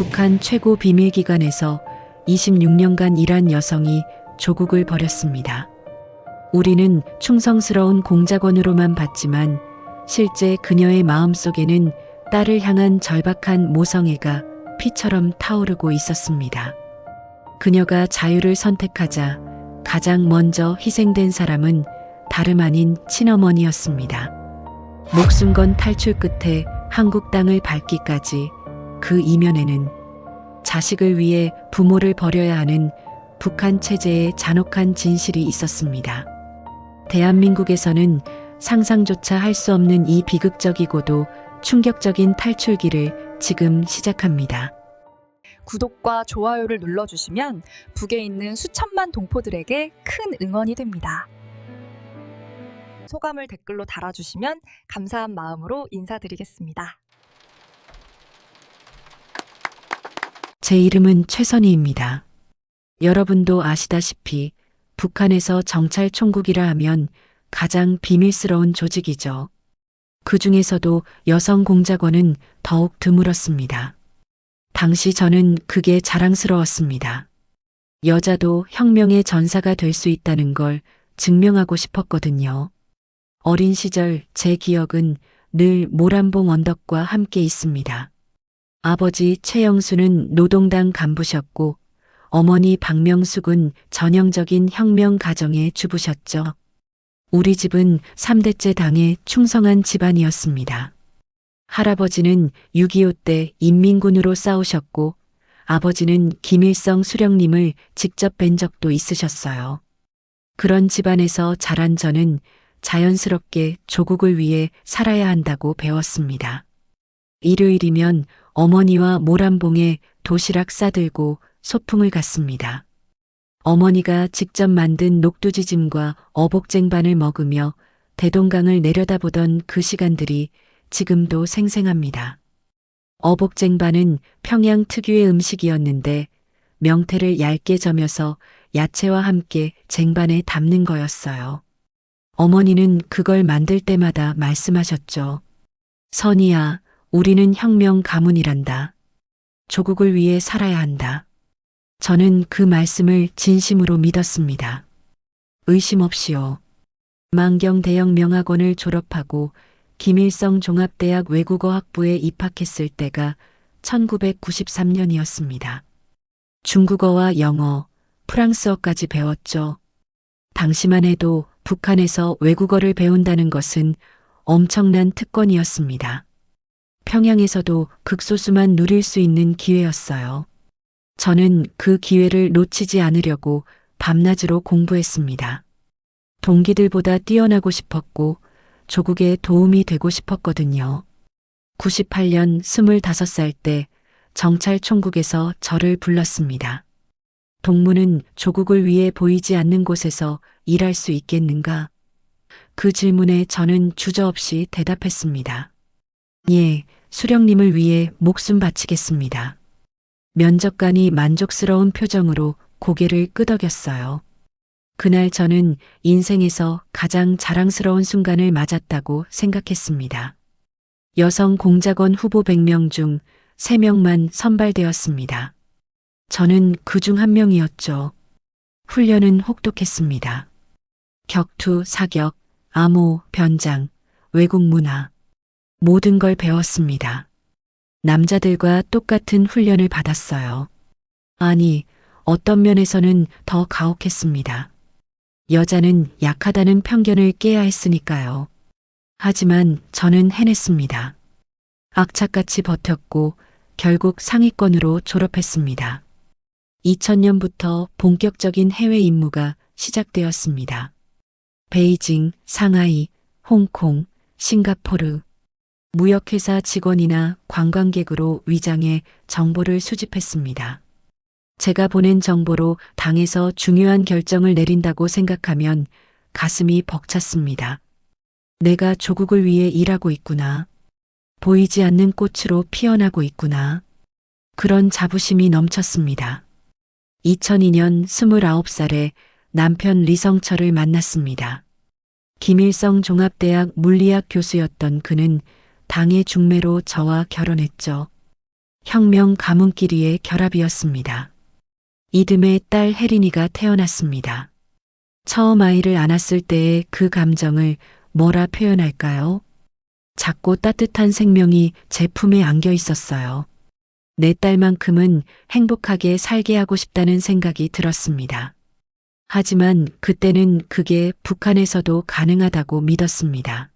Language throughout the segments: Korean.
북한 최고 비밀기관에서 26년간 일한 여성이 조국을 버렸습니다. 우리는 충성스러운 공작원으로만 봤지만 실제 그녀의 마음속에는 딸을 향한 절박한 모성애가 피처럼 타오르고 있었습니다. 그녀가 자유를 선택하자 가장 먼저 희생된 사람은 다름 아닌 친어머니였습니다. 목숨 건 탈출 끝에 한국 땅을 밟기까지 그 이면에는 자식을 위해 부모를 버려야 하는 북한 체제의 잔혹한 진실이 있었습니다. 대한민국에서는 상상조차 할 수 없는 이 비극적이고도 충격적인 탈출기를 지금 시작합니다. 구독과 좋아요를 눌러주시면 북에 있는 수천만 동포들에게 큰 응원이 됩니다. 소감을 댓글로 달아주시면 감사한 마음으로 인사드리겠습니다. 제 이름은 최선희입니다. 여러분도 아시다시피 북한에서 정찰총국이라 하면 가장 비밀스러운 조직이죠. 그 중에서도 여성 공작원은 더욱 드물었습니다. 당시 저는 그게 자랑스러웠습니다. 여자도 혁명의 전사가 될 수 있다는 걸 증명하고 싶었거든요. 어린 시절 제 기억은 늘 모란봉 언덕과 함께 있습니다. 아버지 최영수는 노동당 간부셨고 어머니 박명숙은 전형적인 혁명 가정의 주부셨죠. 우리 집은 3대째 당에 충성한 집안이었습니다. 할아버지는 6.25 때 인민군으로 싸우셨고 아버지는 김일성 수령님을 직접 뵌 적도 있으셨어요. 그런 집안에서 자란 저는 자연스럽게 조국을 위해 살아야 한다고 배웠습니다. 일요일이면 어머니와 모란봉에 도시락 싸들고 소풍을 갔습니다. 어머니가 직접 만든 녹두지짐과 어복쟁반을 먹으며 대동강을 내려다보던 그 시간들이 지금도 생생합니다. 어복쟁반은 평양 특유의 음식이었는데 명태를 얇게 저며서 야채와 함께 쟁반에 담는 거였어요. 어머니는 그걸 만들 때마다 말씀하셨죠. 선희야, 우리는 혁명 가문이란다. 조국을 위해 살아야 한다. 저는 그 말씀을 진심으로 믿었습니다. 의심 없이요. 만경대형 명학원을 졸업하고 김일성 종합대학 외국어학부에 입학했을 때가 1993년이었습니다. 중국어와 영어, 프랑스어까지 배웠죠. 당시만 해도 북한에서 외국어를 배운다는 것은 엄청난 특권이었습니다. 평양에서도 극소수만 누릴 수 있는 기회였어요. 저는 그 기회를 놓치지 않으려고 밤낮으로 공부했습니다. 동기들보다 뛰어나고 싶었고 조국에 도움이 되고 싶었거든요. 98년 25살 때 정찰총국에서 저를 불렀습니다. 동무는 조국을 위해 보이지 않는 곳에서 일할 수 있겠는가? 그 질문에 저는 주저없이 대답했습니다. 예, 수령님을 위해 목숨 바치겠습니다. 면접관이 만족스러운 표정으로 고개를 끄덕였어요. 그날 저는 인생에서 가장 자랑스러운 순간을 맞았다고 생각했습니다. 여성 공작원 후보 100명 중 3명만 선발되었습니다. 저는 그 중 한 명이었죠. 훈련은 혹독했습니다. 격투, 사격, 암호, 변장, 외국 문화, 모든 걸 배웠습니다. 남자들과 똑같은 훈련을 받았어요. 아니, 어떤 면에서는 더 가혹했습니다. 여자는 약하다는 편견을 깨야 했으니까요. 하지만 저는 해냈습니다. 악착같이 버텼고 결국 상위권으로 졸업했습니다. 2000년부터 본격적인 해외 임무가 시작되었습니다. 베이징, 상하이, 홍콩, 싱가포르, 무역회사 직원이나 관광객으로 위장해 정보를 수집했습니다. 제가 보낸 정보로 당에서 중요한 결정을 내린다고 생각하면 가슴이 벅찼습니다. 내가 조국을 위해 일하고 있구나. 보이지 않는 꽃으로 피어나고 있구나. 그런 자부심이 넘쳤습니다. 2002년 29살에 남편 리성철을 만났습니다. 김일성 종합대학 물리학 교수였던 그는 당의 중매로 저와 결혼했죠. 혁명 가문끼리의 결합이었습니다. 이듬해 딸 혜린이가 태어났습니다. 처음 아이를 안았을 때의 그 감정을 뭐라 표현할까요? 작고 따뜻한 생명이 제 품에 안겨 있었어요. 내 딸만큼은 행복하게 살게 하고 싶다는 생각이 들었습니다. 하지만 그때는 그게 북한에서도 가능하다고 믿었습니다.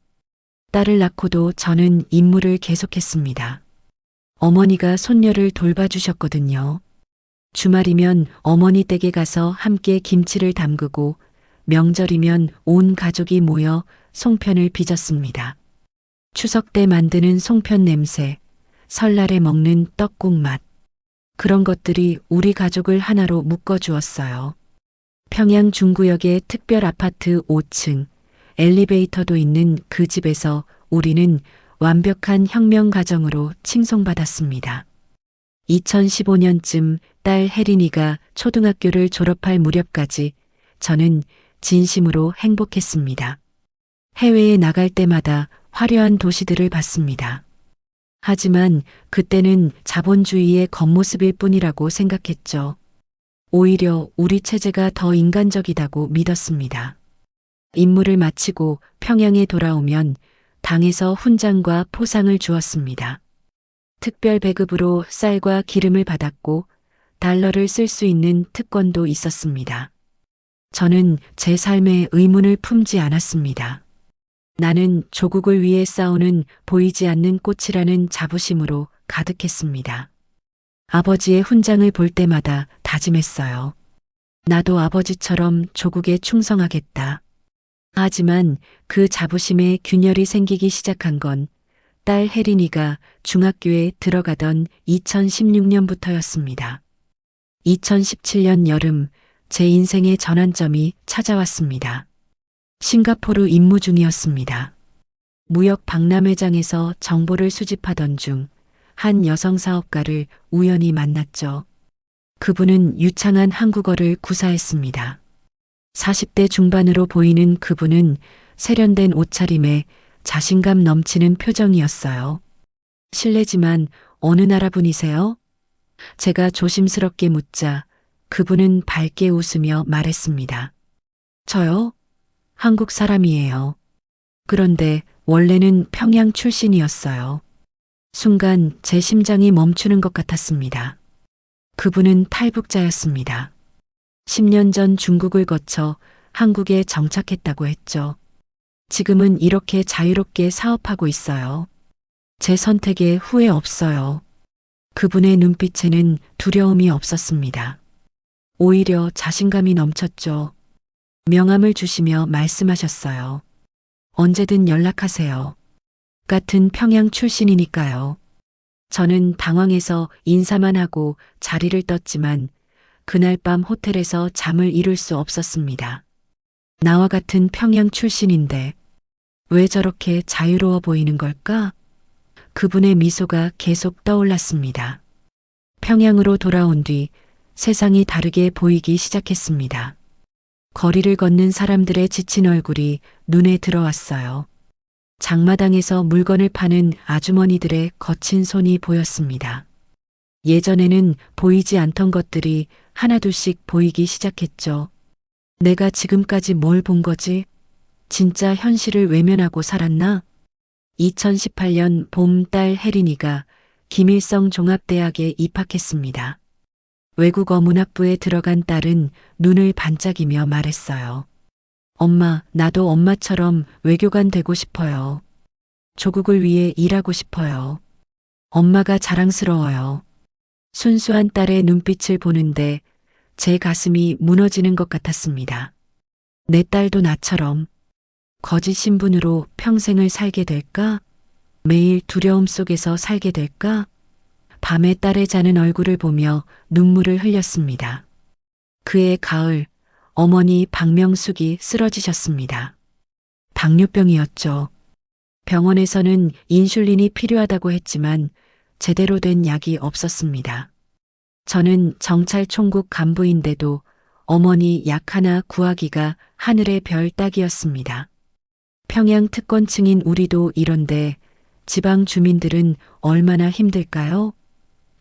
딸을 낳고도 저는 임무를 계속했습니다. 어머니가 손녀를 돌봐주셨거든요. 주말이면 어머니 댁에 가서 함께 김치를 담그고 명절이면 온 가족이 모여 송편을 빚었습니다. 추석 때 만드는 송편 냄새, 설날에 먹는 떡국 맛. 그런 것들이 우리 가족을 하나로 묶어주었어요. 평양 중구역의 특별 아파트 5층, 엘리베이터도 있는 그 집에서 우리는 완벽한 혁명 가정으로 칭송받았습니다. 2015년쯤 딸 혜린이가 초등학교를 졸업할 무렵까지 저는 진심으로 행복했습니다. 해외에 나갈 때마다 화려한 도시들을 봤습니다. 하지만 그때는 자본주의의 겉모습일 뿐이라고 생각했죠. 오히려 우리 체제가 더 인간적이다고 믿었습니다. 임무를 마치고 평양에 돌아오면 당에서 훈장과 포상을 주었습니다. 특별 배급으로 쌀과 기름을 받았고 달러를 쓸 수 있는 특권도 있었습니다. 저는 제 삶에 의문을 품지 않았습니다. 나는 조국을 위해 싸우는 보이지 않는 꽃이라는 자부심으로 가득했습니다. 아버지의 훈장을 볼 때마다 다짐했어요. 나도 아버지처럼 조국에 충성하겠다. 하지만 그 자부심에 균열이 생기기 시작한 건 딸 혜린이가 중학교에 들어가던 2016년부터였습니다. 2017년 여름 제 인생의 전환점이 찾아왔습니다. 싱가포르 임무 중이었습니다. 무역 박람회장에서 정보를 수집하던 중 한 여성 사업가를 우연히 만났죠. 그분은 유창한 한국어를 구사했습니다. 40대 중반으로 보이는 그분은 세련된 옷차림에 자신감 넘치는 표정이었어요. 실례지만 어느 나라 분이세요? 제가 조심스럽게 묻자 그분은 밝게 웃으며 말했습니다. 저요? 한국 사람이에요. 그런데 원래는 평양 출신이었어요. 순간 제 심장이 멈추는 것 같았습니다. 그분은 탈북자였습니다. 10년 전 중국을 거쳐 한국에 정착했다고 했죠. 지금은 이렇게 자유롭게 사업하고 있어요. 제 선택에 후회 없어요. 그분의 눈빛에는 두려움이 없었습니다. 오히려 자신감이 넘쳤죠. 명함을 주시며 말씀하셨어요. 언제든 연락하세요. 같은 평양 출신이니까요. 저는 당황해서 인사만 하고 자리를 떴지만 그날 밤 호텔에서 잠을 이룰 수 없었습니다. 나와 같은 평양 출신인데 왜 저렇게 자유로워 보이는 걸까? 그분의 미소가 계속 떠올랐습니다. 평양으로 돌아온 뒤 세상이 다르게 보이기 시작했습니다. 거리를 걷는 사람들의 지친 얼굴이 눈에 들어왔어요. 장마당에서 물건을 파는 아주머니들의 거친 손이 보였습니다. 예전에는 보이지 않던 것들이 하나둘씩 보이기 시작했죠. 내가 지금까지 뭘 본 거지? 진짜 현실을 외면하고 살았나? 2018년 봄 딸 혜린이가 김일성 종합대학에 입학했습니다. 외국어 문학부에 들어간 딸은 눈을 반짝이며 말했어요. 엄마, 나도 엄마처럼 외교관 되고 싶어요. 조국을 위해 일하고 싶어요. 엄마가 자랑스러워요. 순수한 딸의 눈빛을 보는데 제 가슴이 무너지는 것 같았습니다. 내 딸도 나처럼 거짓 신분으로 평생을 살게 될까? 매일 두려움 속에서 살게 될까? 밤에 딸의 자는 얼굴을 보며 눈물을 흘렸습니다. 그해 가을, 어머니 박명숙이 쓰러지셨습니다. 당뇨병이었죠. 병원에서는 인슐린이 필요하다고 했지만 제대로 된 약이 없었습니다. 저는 정찰총국 간부인데도 어머니 약 하나 구하기가 하늘의 별 따기였습니다. 평양 특권층인 우리도 이런데 지방 주민들은 얼마나 힘들까요?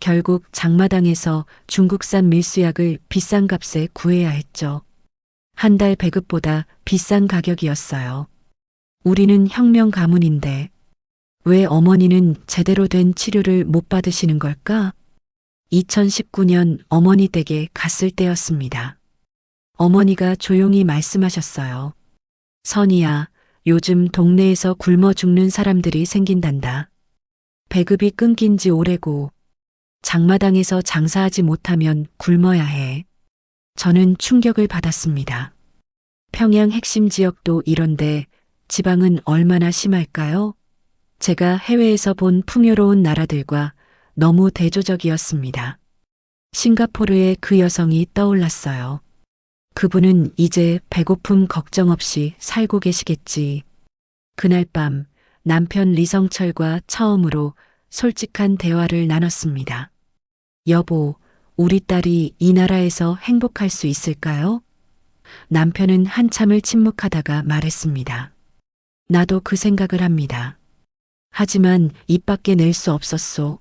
결국 장마당에서 중국산 밀수약을 비싼 값에 구해야 했죠. 한 달 배급보다 비싼 가격이었어요. 우리는 혁명 가문인데 왜 어머니는 제대로 된 치료를 못 받으시는 걸까? 2019년 어머니 댁에 갔을 때였습니다. 어머니가 조용히 말씀하셨어요. 선이야, 요즘 동네에서 굶어 죽는 사람들이 생긴단다. 배급이 끊긴 지 오래고 장마당에서 장사하지 못하면 굶어야 해. 저는 충격을 받았습니다. 평양 핵심 지역도 이런데 지방은 얼마나 심할까요? 제가 해외에서 본 풍요로운 나라들과 너무 대조적이었습니다. 싱가포르의 그 여성이 떠올랐어요. 그분은 이제 배고픔 걱정 없이 살고 계시겠지. 그날 밤 남편 리성철과 처음으로 솔직한 대화를 나눴습니다. 여보, 우리 딸이 이 나라에서 행복할 수 있을까요? 남편은 한참을 침묵하다가 말했습니다. 나도 그 생각을 합니다. 하지만 입 밖에 낼 수 없었소.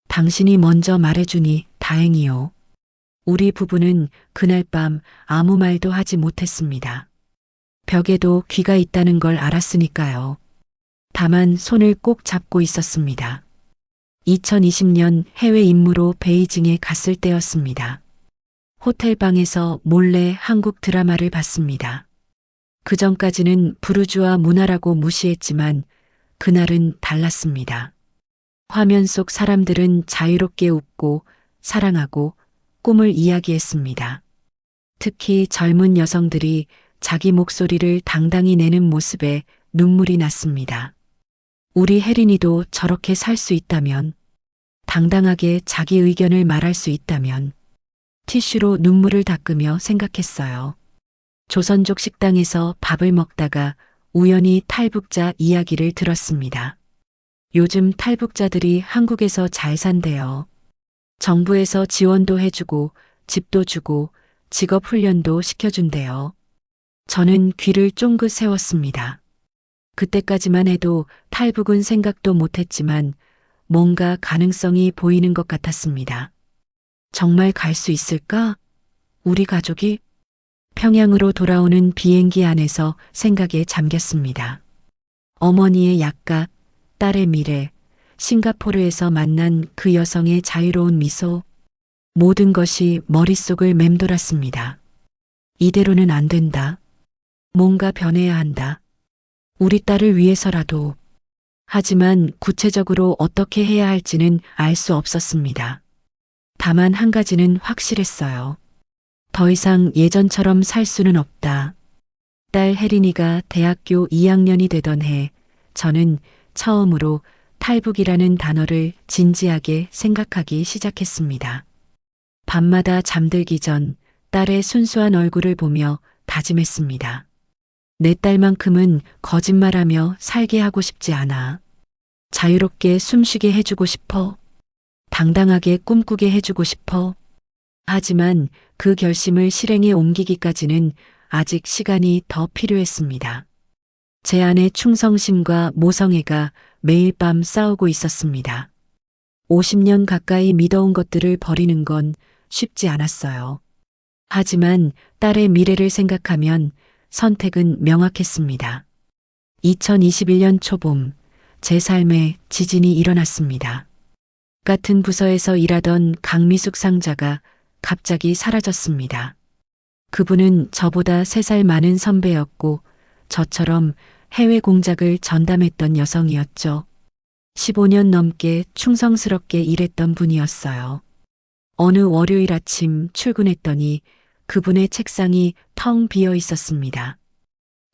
당신이 먼저 말해주니 다행이요. 우리 부부는 그날 밤 아무 말도 하지 못했습니다. 벽에도 귀가 있다는 걸 알았으니까요. 다만 손을 꼭 잡고 있었습니다. 2020년 해외 임무로 베이징에 갔을 때였습니다. 호텔방에서 몰래 한국 드라마를 봤습니다. 그 전까지는 부르주아 문화라고 무시했지만 그날은 달랐습니다. 화면 속 사람들은 자유롭게 웃고 사랑하고 꿈을 이야기했습니다. 특히 젊은 여성들이 자기 목소리를 당당히 내는 모습에 눈물이 났습니다. 우리 혜린이도 저렇게 살 수 있다면, 당당하게 자기 의견을 말할 수 있다면, 티슈로 눈물을 닦으며 생각했어요. 조선족 식당에서 밥을 먹다가 우연히 탈북자 이야기를 들었습니다. 요즘 탈북자들이 한국에서 잘 산대요. 정부에서 지원도 해주고 집도 주고 직업 훈련도 시켜준대요. 저는 귀를 쫑긋 세웠습니다. 그때까지만 해도 탈북은 생각도 못했지만 뭔가 가능성이 보이는 것 같았습니다. 정말 갈 수 있을까? 우리 가족이? 평양으로 돌아오는 비행기 안에서 생각에 잠겼습니다. 어머니의 약각, 딸의 미래, 싱가포르에서 만난 그 여성의 자유로운 미소, 모든 것이 머릿속을 맴돌았습니다. 이대로는 안 된다. 뭔가 변해야 한다. 우리 딸을 위해서라도. 하지만 구체적으로 어떻게 해야 할지는 알 수 없었습니다. 다만 한 가지는 확실했어요. 더 이상 예전처럼 살 수는 없다. 딸 혜린이가 대학교 2학년이 되던 해, 저는 처음으로 탈북이라는 단어를 진지하게 생각하기 시작했습니다. 밤마다 잠들기 전 딸의 순수한 얼굴을 보며 다짐했습니다. 내 딸만큼은 거짓말하며 살게 하고 싶지 않아. 자유롭게 숨쉬게 해주고 싶어. 당당하게 꿈꾸게 해주고 싶어. 하지만 그 결심을 실행에 옮기기까지는 아직 시간이 더 필요했습니다. 제 안의 충성심과 모성애가 매일 밤 싸우고 있었습니다. 50년 가까이 믿어온 것들을 버리는 건 쉽지 않았어요. 하지만 딸의 미래를 생각하면 선택은 명확했습니다. 2021년 초봄, 제 삶에 지진이 일어났습니다. 같은 부서에서 일하던 강미숙 상자가 갑자기 사라졌습니다. 그분은 저보다 3살 많은 선배였고 저처럼 해외 공작을 전담했던 여성이었죠. 15년 넘게 충성스럽게 일했던 분이었어요. 어느 월요일 아침 출근했더니 그분의 책상이 텅 비어 있었습니다.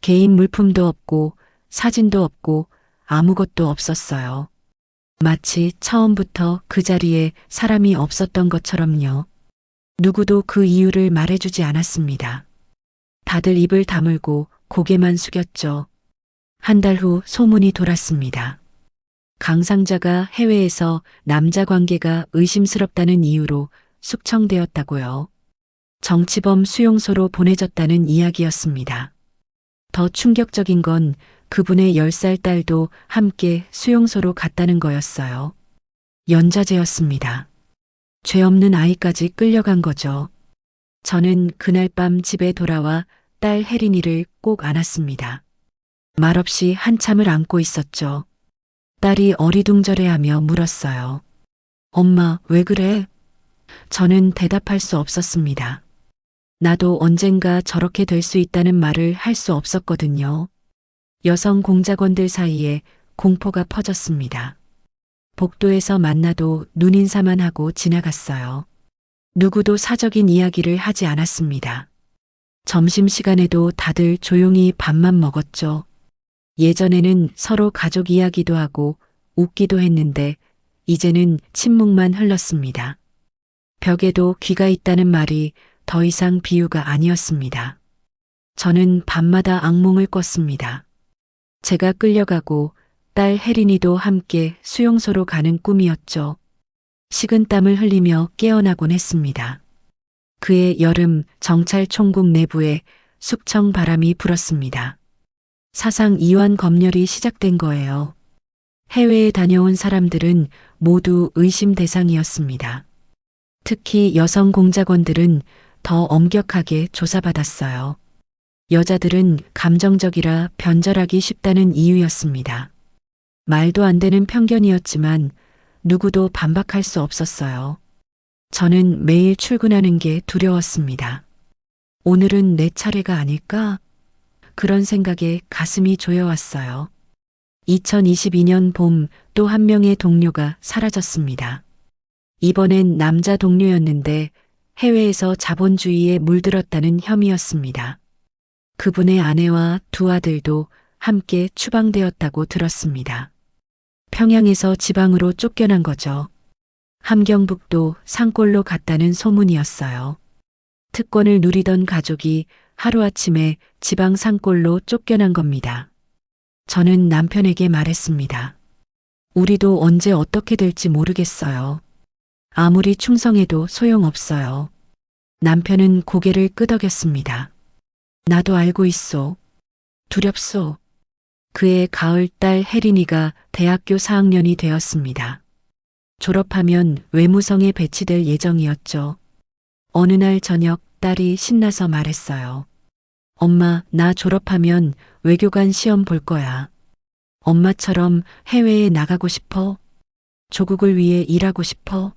개인 물품도 없고 사진도 없고 아무것도 없었어요. 마치 처음부터 그 자리에 사람이 없었던 것처럼요. 누구도 그 이유를 말해주지 않았습니다. 다들 입을 다물고 고개만 숙였죠. 한 달 후 소문이 돌았습니다. 강 상자가 해외에서 남자 관계가 의심스럽다는 이유로 숙청되었다고요. 정치범 수용소로 보내졌다는 이야기였습니다. 더 충격적인 건 그분의 10살 딸도 함께 수용소로 갔다는 거였어요. 연좌제였습니다. 죄 없는 아이까지 끌려간 거죠. 저는 그날 밤 집에 돌아와 딸 혜린이를 꼭 안았습니다. 말없이 한참을 안고 있었죠. 딸이 어리둥절해하며 물었어요. 엄마, 왜 그래? 저는 대답할 수 없었습니다. 나도 언젠가 저렇게 될 수 있다는 말을 할 수 없었거든요. 여성 공작원들 사이에 공포가 퍼졌습니다. 복도에서 만나도 눈인사만 하고 지나갔어요. 누구도 사적인 이야기를 하지 않았습니다. 점심시간에도 다들 조용히 밥만 먹었죠. 예전에는 서로 가족 이야기도 하고 웃기도 했는데 이제는 침묵만 흘렀습니다. 벽에도 귀가 있다는 말이 더 이상 비유가 아니었습니다. 저는 밤마다 악몽을 꿨습니다. 제가 끌려가고 딸 혜린이도 함께 수용소로 가는 꿈이었죠. 식은땀을 흘리며 깨어나곤 했습니다. 그해 여름 정찰 총국 내부에 숙청 바람이 불었습니다. 사상 이완 검열이 시작된 거예요. 해외에 다녀온 사람들은 모두 의심 대상이었습니다. 특히 여성 공작원들은 더 엄격하게 조사받았어요. 여자들은 감정적이라 변절하기 쉽다는 이유였습니다. 말도 안 되는 편견이었지만 누구도 반박할 수 없었어요. 저는 매일 출근하는 게 두려웠습니다. 오늘은 내 차례가 아닐까? 그런 생각에 가슴이 조여왔어요. 2022년 봄 또 한 명의 동료가 사라졌습니다. 이번엔 남자 동료였는데 해외에서 자본주의에 물들었다는 혐의였습니다. 그분의 아내와 두 아들도 함께 추방되었다고 들었습니다. 평양에서 지방으로 쫓겨난 거죠. 함경북도 산골로 갔다는 소문이었어요. 특권을 누리던 가족이 하루아침에 지방 산골로 쫓겨난 겁니다. 저는 남편에게 말했습니다. 우리도 언제 어떻게 될지 모르겠어요. 아무리 충성해도 소용없어요. 남편은 고개를 끄덕였습니다. 나도 알고 있소. 두렵소. 그해 가을 딸 혜린이가 대학교 4학년이 되었습니다. 졸업하면 외무성에 배치될 예정이었죠. 어느 날 저녁 딸이 신나서 말했어요. 엄마, 나 졸업하면 외교관 시험 볼 거야. 엄마처럼 해외에 나가고 싶어? 조국을 위해 일하고 싶어?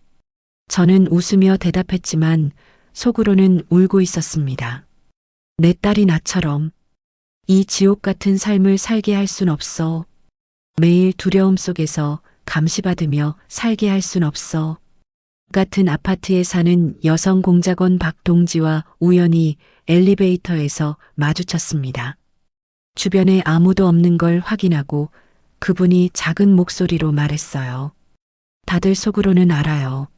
저는 웃으며 대답했지만 속으로는 울고 있었습니다. 내 딸이 나처럼 이 지옥 같은 삶을 살게 할 순 없어. 매일 두려움 속에서 감시받으며 살게 할 순 없어. 같은 아파트에 사는 여성 공작원 박동지와 우연히 엘리베이터에서 마주쳤습니다. 주변에 아무도 없는 걸 확인하고 그분이 작은 목소리로 말했어요. 다들 속으로는 알아요.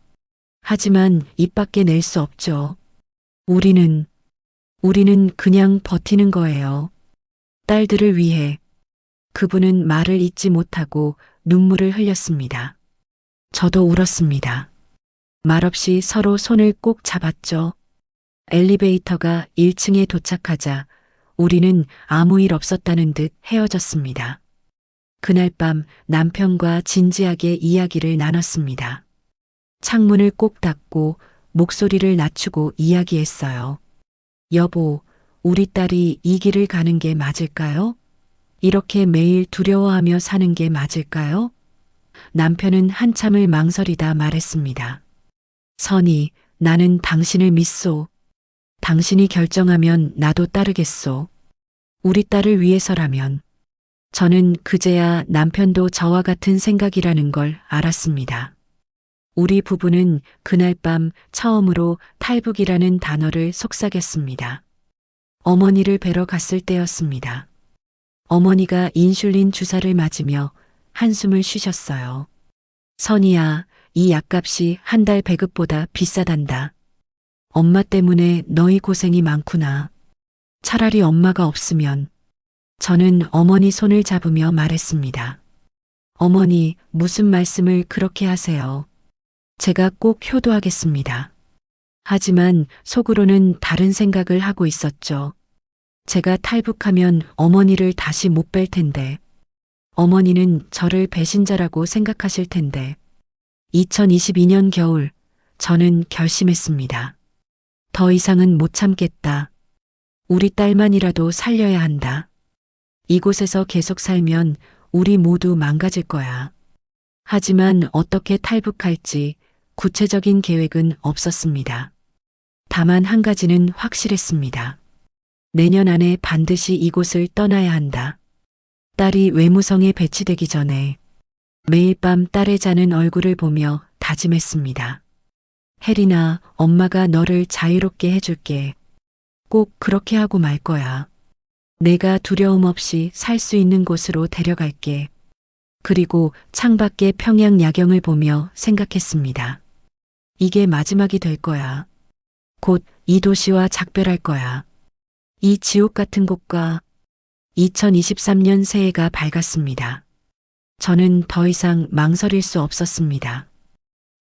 하지만 입 밖에 낼 수 없죠. 우리는 그냥 버티는 거예요. 딸들을 위해. 그분은 말을 잇지 못하고 눈물을 흘렸습니다. 저도 울었습니다. 말없이 서로 손을 꼭 잡았죠. 엘리베이터가 1층에 도착하자 우리는 아무 일 없었다는 듯 헤어졌습니다. 그날 밤 남편과 진지하게 이야기를 나눴습니다. 창문을 꼭 닫고 목소리를 낮추고 이야기했어요. 여보, 우리 딸이 이 길을 가는 게 맞을까요? 이렇게 매일 두려워하며 사는 게 맞을까요? 남편은 한참을 망설이다 말했습니다. 선희, 나는 당신을 믿소. 당신이 결정하면 나도 따르겠소. 우리 딸을 위해서라면. 저는 그제야 남편도 저와 같은 생각이라는 걸 알았습니다. 우리 부부는 그날 밤 처음으로 탈북이라는 단어를 속삭였습니다. 어머니를 뵈러 갔을 때였습니다. 어머니가 인슐린 주사를 맞으며 한숨을 쉬셨어요. 선희야, 이 약값이 한 달 배급보다 비싸단다. 엄마 때문에 너희 고생이 많구나. 차라리 엄마가 없으면. 저는 어머니 손을 잡으며 말했습니다. 어머니, 무슨 말씀을 그렇게 하세요. 제가 꼭 효도하겠습니다. 하지만 속으로는 다른 생각을 하고 있었죠. 제가 탈북하면 어머니를 다시 못 뵐 텐데. 어머니는 저를 배신자라고 생각하실 텐데. 2022년 겨울, 저는 결심했습니다. 더 이상은 못 참겠다. 우리 딸만이라도 살려야 한다. 이곳에서 계속 살면 우리 모두 망가질 거야. 하지만 어떻게 탈북할지 구체적인 계획은 없었습니다. 다만 한 가지는 확실했습니다. 내년 안에 반드시 이곳을 떠나야 한다. 딸이 외무성에 배치되기 전에 매일 밤 딸의 자는 얼굴을 보며 다짐했습니다. 혜린아, 엄마가 너를 자유롭게 해줄게. 꼭 그렇게 하고 말 거야. 내가 두려움 없이 살 수 있는 곳으로 데려갈게. 그리고 창밖의 평양 야경을 보며 생각했습니다. 이게 마지막이 될 거야. 곧 이 도시와 작별할 거야. 이 지옥 같은 곳과 2023년 새해가 밝았습니다. 저는 더 이상 망설일 수 없었습니다.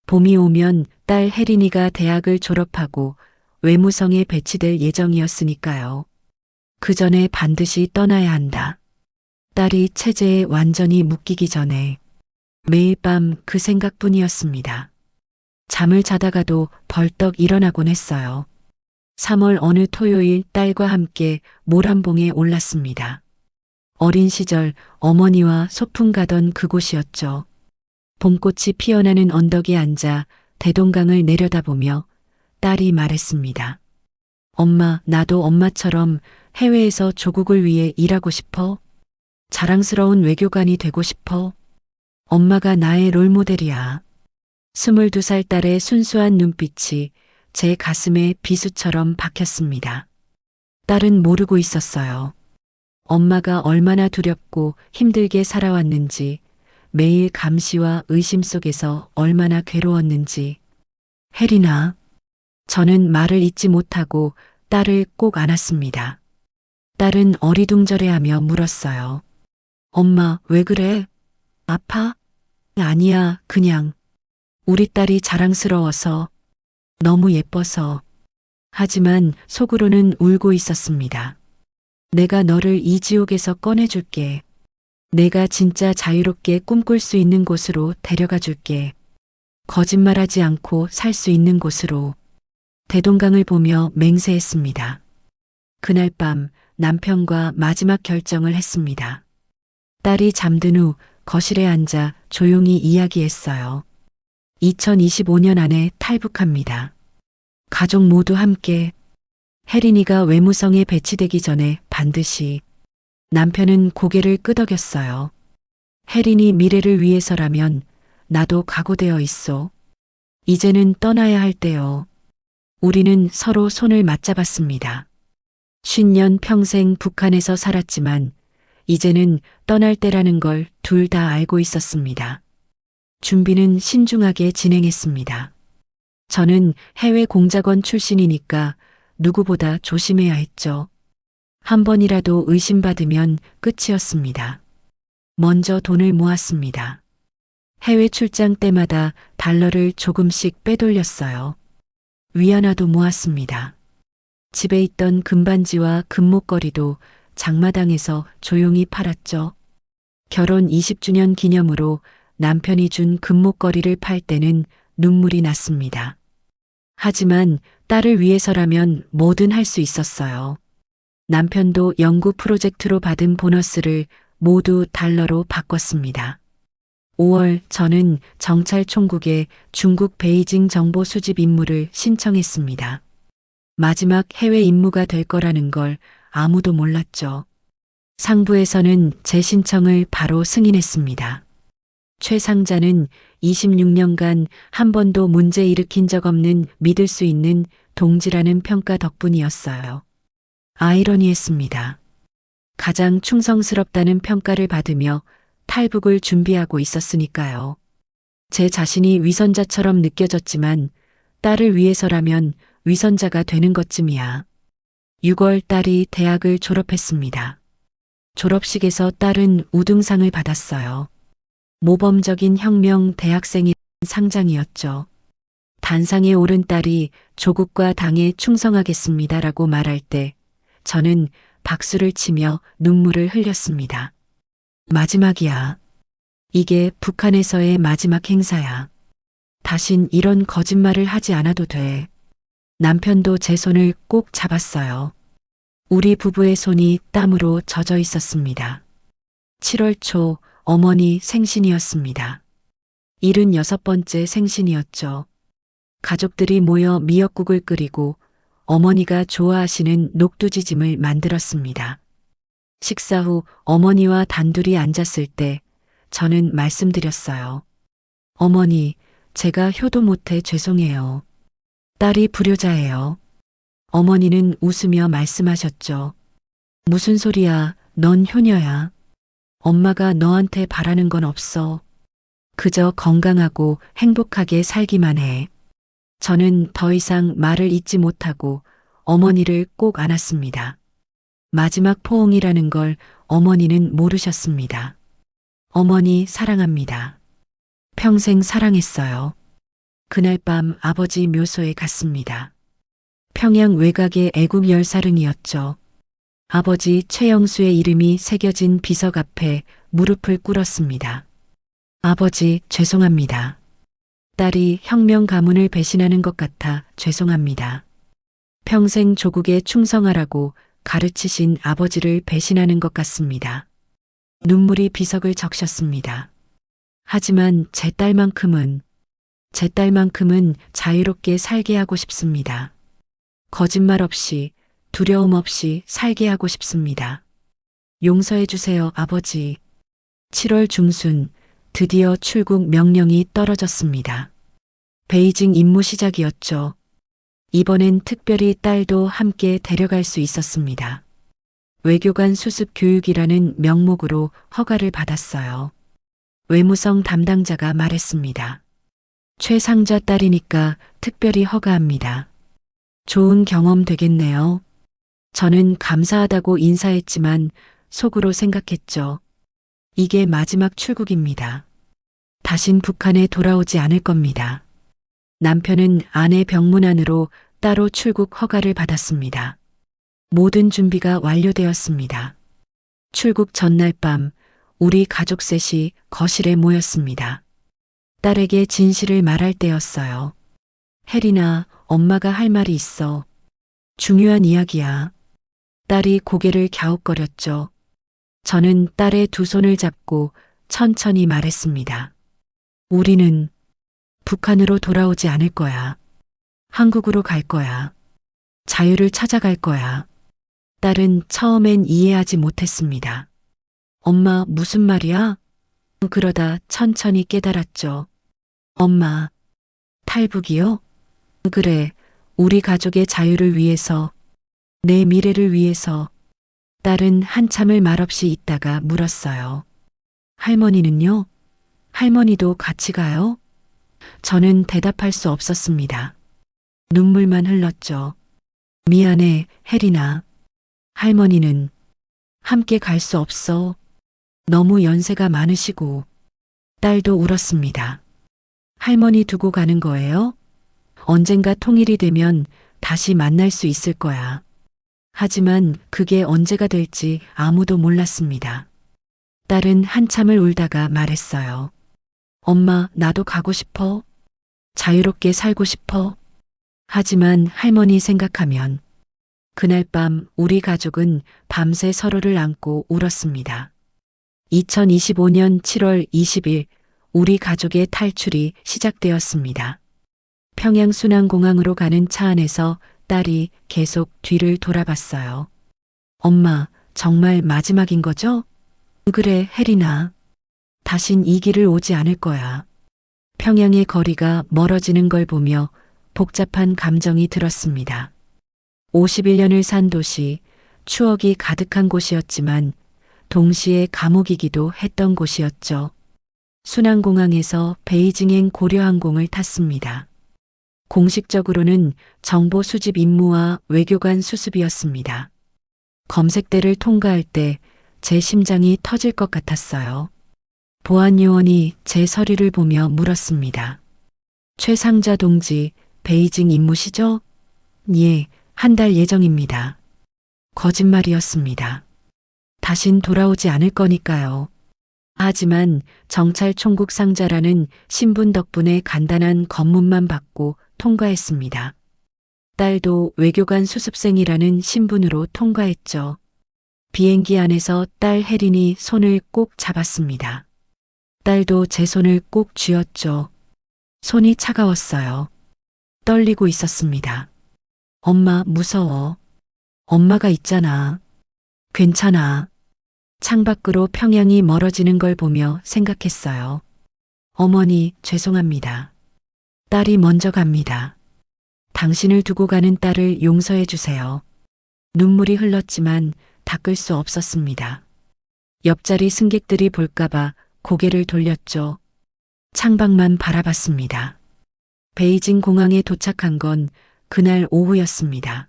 봄이 오면 딸 혜린이가 대학을 졸업하고 외무성에 배치될 예정이었으니까요. 그 전에 반드시 떠나야 한다. 딸이 체제에 완전히 묶이기 전에 매일 밤 그 생각뿐이었습니다. 잠을 자다가도 벌떡 일어나곤 했어요. 3월 어느 토요일 딸과 함께 모란봉에 올랐습니다. 어린 시절 어머니와 소풍 가던 그곳이었죠. 봄꽃이 피어나는 언덕에 앉아 대동강을 내려다보며 딸이 말했습니다. 엄마, 나도 엄마처럼 해외에서 조국을 위해 일하고 싶어. 자랑스러운 외교관이 되고 싶어. 엄마가 나의 롤모델이야. 22살 딸의 순수한 눈빛이 제 가슴에 비수처럼 박혔습니다. 딸은 모르고 있었어요. 엄마가 얼마나 두렵고 힘들게 살아왔는지, 매일 감시와 의심 속에서 얼마나 괴로웠는지. 혜린아, 저는 말을 잇지 못하고 딸을 꼭 안았습니다. 딸은 어리둥절해하며 물었어요. 엄마, 왜 그래? 아파? 아니야, 그냥. 우리 딸이 자랑스러워서, 너무 예뻐서. 하지만 속으로는 울고 있었습니다. 내가 너를 이 지옥에서 꺼내줄게. 내가 진짜 자유롭게 꿈꿀 수 있는 곳으로 데려가 줄게. 거짓말하지 않고 살 수 있는 곳으로. 대동강을 보며 맹세했습니다. 그날 밤 남편과 마지막 결정을 했습니다. 딸이 잠든 후 거실에 앉아 조용히 이야기했어요. 2025년 안에 탈북합니다. 가족 모두 함께. 혜린이가 외무성에 배치되기 전에 반드시. 남편은 고개를 끄덕였어요. 혜린이 미래를 위해서라면 나도 각오되어 있어. 이제는 떠나야 할 때요. 우리는 서로 손을 맞잡았습니다. 50년 평생 북한에서 살았지만 이제는 떠날 때라는 걸 둘 다 알고 있었습니다. 준비는 신중하게 진행했습니다. 저는 해외 공작원 출신이니까 누구보다 조심해야 했죠. 한 번이라도 의심받으면 끝이었습니다. 먼저 돈을 모았습니다. 해외 출장 때마다 달러를 조금씩 빼돌렸어요. 위안화도 모았습니다. 집에 있던 금반지와 금목걸이도 장마당에서 조용히 팔았죠. 결혼 20주년 기념으로 남편이 준 금목걸이를 팔 때는 눈물이 났습니다. 하지만 딸을 위해서라면 뭐든 할 수 있었어요. 남편도 연구 프로젝트로 받은 보너스를 모두 달러로 바꿨습니다. 5월 저는 정찰총국에 중국 베이징 정보 수집 임무를 신청했습니다. 마지막 해외 임무가 될 거라는 걸 아무도 몰랐죠. 상부에서는 제 신청을 바로 승인했습니다. 최상자는 26년간 한 번도 문제 일으킨 적 없는 믿을 수 있는 동지라는 평가 덕분이었어요. 아이러니했습니다. 가장 충성스럽다는 평가를 받으며 탈북을 준비하고 있었으니까요. 제 자신이 위선자처럼 느껴졌지만 딸을 위해서라면 위선자가 되는 것쯤이야. 6월 딸이 대학을 졸업했습니다. 졸업식에서 딸은 우등상을 받았어요. 모범적인 혁명 대학생인 상장이었죠. 단상에 오른 딸이 조국과 당에 충성하겠습니다라고 말할 때 저는 박수를 치며 눈물을 흘렸습니다. 마지막이야. 이게 북한에서의 마지막 행사야. 다신 이런 거짓말을 하지 않아도 돼. 남편도 제 손을 꼭 잡았어요. 우리 부부의 손이 땀으로 젖어 있었습니다. 7월 초 어머니 생신이었습니다. 76번째 생신이었죠. 가족들이 모여 미역국을 끓이고 어머니가 좋아하시는 녹두지짐을 만들었습니다. 식사 후 어머니와 단둘이 앉았을 때 저는 말씀드렸어요. 어머니, 제가 효도 못해 죄송해요. 딸이 불효자예요. 어머니는 웃으며 말씀하셨죠. 무슨 소리야, 넌 효녀야. 엄마가 너한테 바라는 건 없어. 그저 건강하고 행복하게 살기만 해. 저는 더 이상 말을 잇지 못하고 어머니를 꼭 안았습니다. 마지막 포옹이라는 걸 어머니는 모르셨습니다. 어머니 사랑합니다. 평생 사랑했어요. 그날 밤 아버지 묘소에 갔습니다. 평양 외곽의 애국 열사릉이었죠. 아버지 최영수의 이름이 새겨진 비석 앞에 무릎을 꿇었습니다. 아버지, 죄송합니다. 딸이 혁명 가문을 배신하는 것 같아 죄송합니다. 평생 조국에 충성하라고 가르치신 아버지를 배신하는 것 같습니다. 눈물이 비석을 적셨습니다. 하지만 제 딸만큼은 자유롭게 살게 하고 싶습니다. 거짓말 없이, 두려움 없이 살게 하고 싶습니다. 용서해 주세요, 아버지. 7월 중순, 드디어 출국 명령이 떨어졌습니다. 베이징 임무 시작이었죠. 이번엔 특별히 딸도 함께 데려갈 수 있었습니다. 외교관 수습 교육이라는 명목으로 허가를 받았어요. 외무성 담당자가 말했습니다. 최상자 딸이니까 특별히 허가합니다. 좋은 경험 되겠네요. 저는 감사하다고 인사했지만 속으로 생각했죠. 이게 마지막 출국입니다. 다신 북한에 돌아오지 않을 겁니다. 남편은 아내 병문 안으로 따로 출국 허가를 받았습니다. 모든 준비가 완료되었습니다. 출국 전날 밤 우리 가족 셋이 거실에 모였습니다. 딸에게 진실을 말할 때였어요. 혜린아, 엄마가 할 말이 있어. 중요한 이야기야. 딸이 고개를 갸웃거렸죠. 저는 딸의 두 손을 잡고 천천히 말했습니다. 우리는 북한으로 돌아오지 않을 거야. 한국으로 갈 거야. 자유를 찾아갈 거야. 딸은 처음엔 이해하지 못했습니다. 엄마, 무슨 말이야? 그러다 천천히 깨달았죠. 엄마, 탈북이요? 그래, 우리 가족의 자유를 위해서, 내 미래를 위해서. 딸은 한참을 말없이 있다가 물었어요. 할머니는요? 할머니도 같이 가요? 저는 대답할 수 없었습니다. 눈물만 흘렀죠. 미안해, 혜린아. 할머니는 함께 갈 수 없어. 너무 연세가 많으시고. 딸도 울었습니다. 할머니 두고 가는 거예요? 언젠가 통일이 되면 다시 만날 수 있을 거야. 하지만 그게 언제가 될지 아무도 몰랐습니다. 딸은 한참을 울다가 말했어요. 엄마, 나도 가고 싶어. 자유롭게 살고 싶어. 하지만 할머니 생각하면. 그날 밤 우리 가족은 밤새 서로를 안고 울었습니다. 2025년 7월 20일 우리 가족의 탈출이 시작되었습니다. 평양 순안공항으로 가는 차 안에서 딸이 계속 뒤를 돌아봤어요. 엄마, 정말 마지막인 거죠? 그래, 혜린아. 다신 이 길을 오지 않을 거야. 평양의 거리가 멀어지는 걸 보며 복잡한 감정이 들었습니다. 51년을 산 도시, 추억이 가득한 곳이었지만 동시에 감옥이기도 했던 곳이었죠. 순안공항에서 베이징행 고려항공을 탔습니다. 공식적으로는 정보 수집 임무와 외교관 수습이었습니다. 검색대를 통과할 때 제 심장이 터질 것 같았어요. 보안 요원이 제 서류를 보며 물었습니다. 최상자 동지, 베이징 임무시죠? 예, 한 달 예정입니다. 거짓말이었습니다. 다신 돌아오지 않을 거니까요. 하지만 정찰 총국 상자라는 신분 덕분에 간단한 검문만 받고 통과했습니다. 딸도 외교관 수습생이라는 신분으로 통과했죠. 비행기 안에서 딸 혜린이 손을 꼭 잡았습니다. 딸도 제 손을 꼭 쥐었죠. 손이 차가웠어요. 떨리고 있었습니다. 엄마 무서워. 엄마가 있잖아. 괜찮아. 창밖으로 평양이 멀어지는 걸 보며 생각했어요. 어머니, 죄송합니다. 딸이 먼저 갑니다. 당신을 두고 가는 딸을 용서해 주세요. 눈물이 흘렀지만 닦을 수 없었습니다. 옆자리 승객들이 볼까봐 고개를 돌렸죠. 창밖만 바라봤습니다. 베이징 공항에 도착한 건 그날 오후였습니다.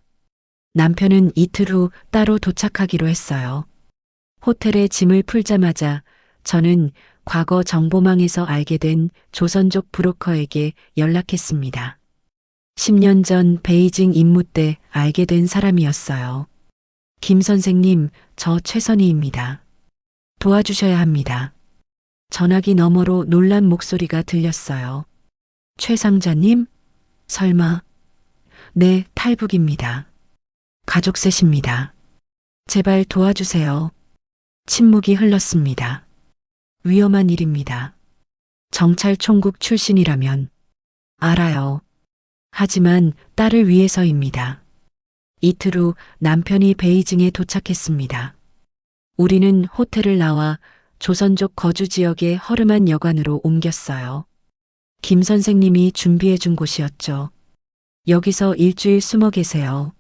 남편은 이틀 후 따로 도착하기로 했어요. 호텔에 짐을 풀자마자 저는 과거 정보망에서 알게 된 조선족 브로커에게 연락했습니다. 10년 전 베이징 임무 때 알게 된 사람이었어요. 김 선생님, 저 최선희입니다. 도와주셔야 합니다. 전화기 너머로 놀란 목소리가 들렸어요. 최 상자님? 설마? 네, 탈북입니다. 가족 셋입니다. 제발 도와주세요. 침묵이 흘렀습니다. 위험한 일입니다. 정찰 총국 출신이라면 알아요. 하지만 딸을 위해서입니다. 이틀 후 남편이 베이징에 도착했습니다. 우리는 호텔을 나와 조선족 거주 지역의 허름한 여관으로 옮겼어요. 김 선생님이 준비해 준 곳이었죠. 여기서 일주일 숨어 계세요.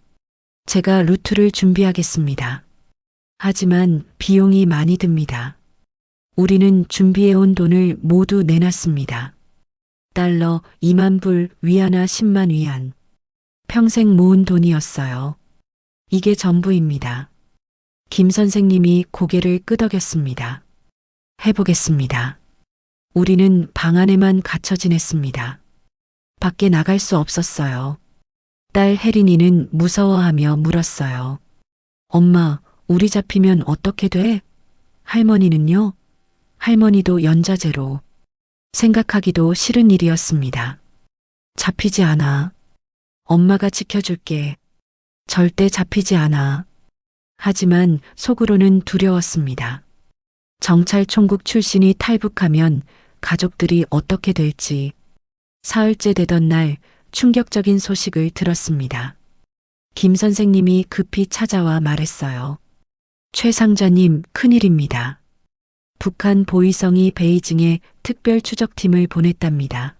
제가 루트를 준비하겠습니다. 하지만 비용이 많이 듭니다. 우리는 준비해온 돈을 모두 내놨습니다. 달러 2만 불, 위안화 10만 위안. 평생 모은 돈이었어요. 이게 전부입니다. 김 선생님이 고개를 끄덕였습니다. 해보겠습니다. 우리는 방 안에만 갇혀 지냈습니다. 밖에 나갈 수 없었어요. 딸 혜린이는 무서워하며 물었어요. 엄마, 우리 잡히면 어떻게 돼? 할머니는요? 할머니도 연좌제로. 생각하기도 싫은 일이었습니다. 잡히지 않아. 엄마가 지켜줄게. 절대 잡히지 않아. 하지만 속으로는 두려웠습니다. 정찰 총국 출신이 탈북하면 가족들이 어떻게 될지. 사흘째 되던 날 충격적인 소식을 들었습니다. 김 선생님이 급히 찾아와 말했어요. 최 상자님, 큰일입니다. 북한 보위성이 베이징에 특별 추적팀을 보냈답니다.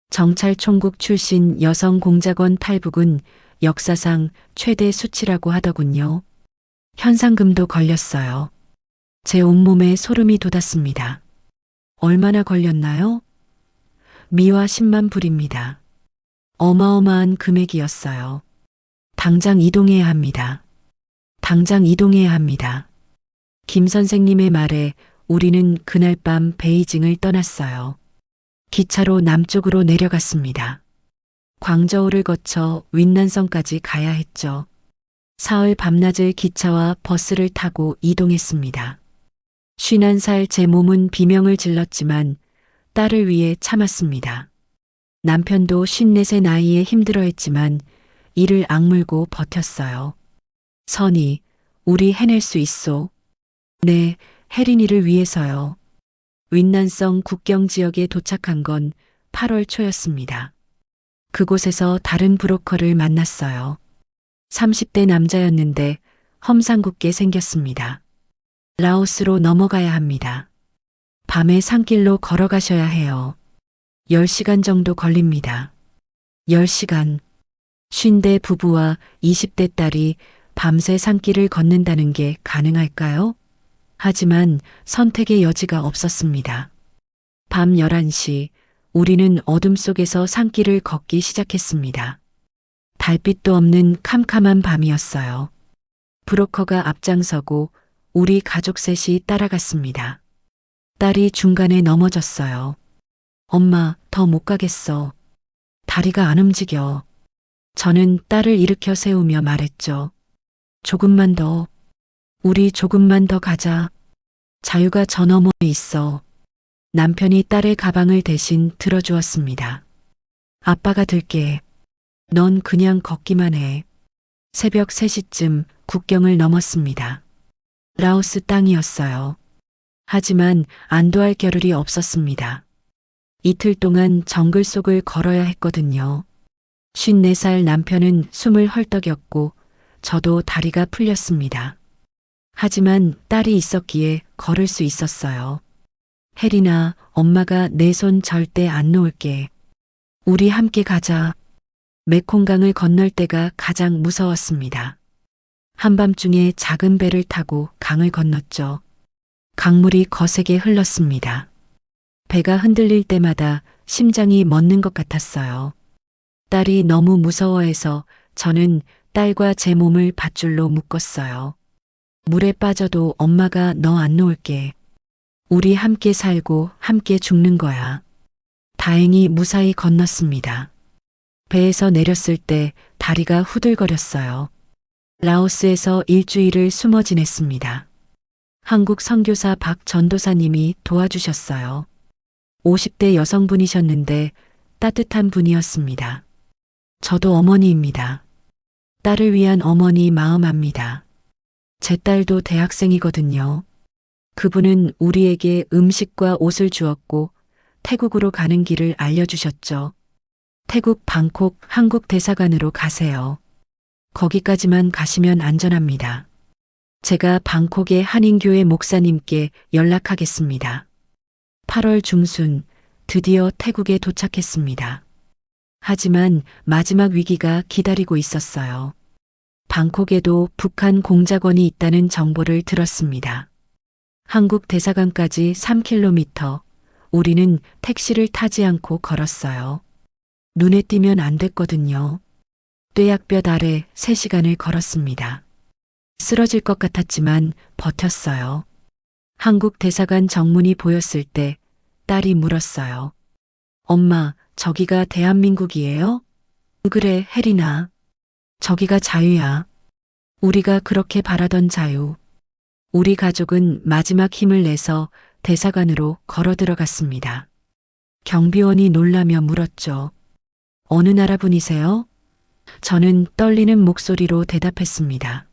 정찰 총국 출신 여성 공작원 탈북은 역사상 최대 수치라고 하더군요. 현상금도 걸렸어요. 제 온몸에 소름이 돋았습니다. 얼마나 걸렸나요? 미화 10만 불입니다. 어마어마한 금액이었어요. 당장 이동해야 합니다. 당장 이동해야 합니다. 김 선생님의 말에 우리는 그날 밤 베이징을 떠났어요. 기차로 남쪽으로 내려갔습니다. 광저우를 거쳐 윈난성까지 가야 했죠. 사흘 밤낮을 기차와 버스를 타고 이동했습니다. 51살 제 몸은 비명을 질렀지만 딸을 위해 참았습니다. 남편도 54세 나이에 힘들어했지만 이를 악물고 버텼어요. 선희, 우리 해낼 수 있소. 네, 혜린이를 위해서요. 윈난성 국경 지역에 도착한 건 8월 초였습니다. 그곳에서 다른 브로커를 만났어요. 30대 남자였는데 험상궂게 생겼습니다. 라오스로 넘어가야 합니다. 밤에 산길로 걸어가셔야 해요. 10시간 정도 걸립니다. 10시간. 50대 부부와 20대 딸이 밤새 산길을 걷는다는 게 가능할까요? 하지만 선택의 여지가 없었습니다. 밤 11시, 우리는 어둠 속에서 산길을 걷기 시작했습니다. 달빛도 없는 캄캄한 밤이었어요. 브로커가 앞장서고 우리 가족 셋이 따라갔습니다. 딸이 중간에 넘어졌어요. 엄마, 더 못 가겠어. 다리가 안 움직여. 저는 딸을 일으켜 세우며 말했죠. 조금만 더. 우리 조금만 더 가자. 자유가 저 너머에 있어. 남편이 딸의 가방을 대신 들어주었습니다. 아빠가 들게. 넌 그냥 걷기만 해. 새벽 3시쯤 국경을 넘었습니다. 라오스 땅이었어요. 하지만 안도할 겨를이 없었습니다. 이틀 동안 정글 속을 걸어야 했거든요. 54살 남편은 숨을 헐떡였고 저도 다리가 풀렸습니다. 하지만 딸이 있었기에 걸을 수 있었어요. 혜린아, 엄마가 내 손 절대 안 놓을게. 우리 함께 가자. 메콩강을 건널 때가 가장 무서웠습니다. 한밤중에 작은 배를 타고 강을 건넜죠. 강물이 거세게 흘렀습니다. 배가 흔들릴 때마다 심장이 멎는 것 같았어요. 딸이 너무 무서워해서 저는 딸과 제 몸을 밧줄로 묶었어요. 물에 빠져도 엄마가 너 안 놓을게. 우리 함께 살고 함께 죽는 거야. 다행히 무사히 건넜습니다. 배에서 내렸을 때 다리가 후들거렸어요. 라오스에서 일주일을 숨어 지냈습니다. 한국 선교사 박 전도사님이 도와주셨어요. 50대 여성분이셨는데 따뜻한 분이었습니다. 저도 어머니입니다. 딸을 위한 어머니 마음 압니다. 제 딸도 대학생이거든요. 그분은 우리에게 음식과 옷을 주었고 태국으로 가는 길을 알려주셨죠. 태국 방콕 한국 대사관으로 가세요. 거기까지만 가시면 안전합니다. 제가 방콕의 한인교회 목사님께 연락하겠습니다. 8월 중순 드디어 태국에 도착했습니다. 하지만 마지막 위기가 기다리고 있었어요. 방콕에도 북한 공작원이 있다는 정보를 들었습니다. 한국 대사관까지 3km, 우리는 택시를 타지 않고 걸었어요. 눈에 띄면 안 됐거든요. 뙤약볕 아래 3시간을 걸었습니다. 쓰러질 것 같았지만 버텼어요. 한국 대사관 정문이 보였을 때 딸이 물었어요. 엄마, 저기가 대한민국이에요? 그래, 혜린아. 저기가 자유야. 우리가 그렇게 바라던 자유. 우리 가족은 마지막 힘을 내서 대사관으로 걸어 들어갔습니다. 경비원이 놀라며 물었죠. 어느 나라 분이세요? 저는 떨리는 목소리로 대답했습니다.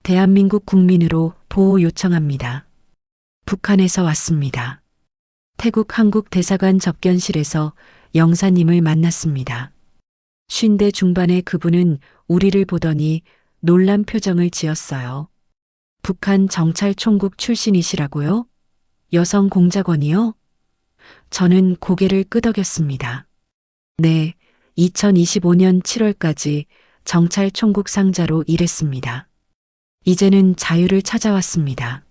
대한민국 국민으로 보호 요청합니다. 북한에서 왔습니다. 태국 한국 대사관 접견실에서 영사님을 만났습니다. 50대 중반의 그분은 우리를 보더니 놀란 표정을 지었어요. 북한 정찰총국 출신이시라고요? 여성 공작원이요? 저는 고개를 끄덕였습니다. 네, 2025년 7월까지 정찰총국 상자로 일했습니다. 이제는 자유를 찾아왔습니다.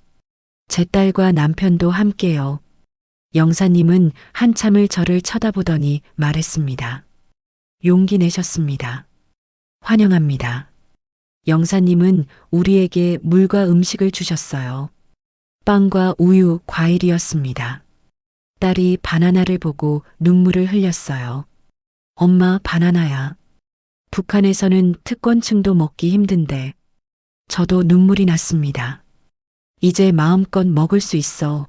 제 딸과 남편도 함께요. 영사님은 한참을 저를 쳐다보더니 말했습니다. 용기 내셨습니다. 환영합니다. 영사님은 우리에게 물과 음식을 주셨어요. 빵과 우유, 과일이었습니다. 딸이 바나나를 보고 눈물을 흘렸어요. 엄마, 바나나야. 북한에서는 특권층도 먹기 힘든데. 저도 눈물이 났습니다. 이제 마음껏 먹을 수 있어.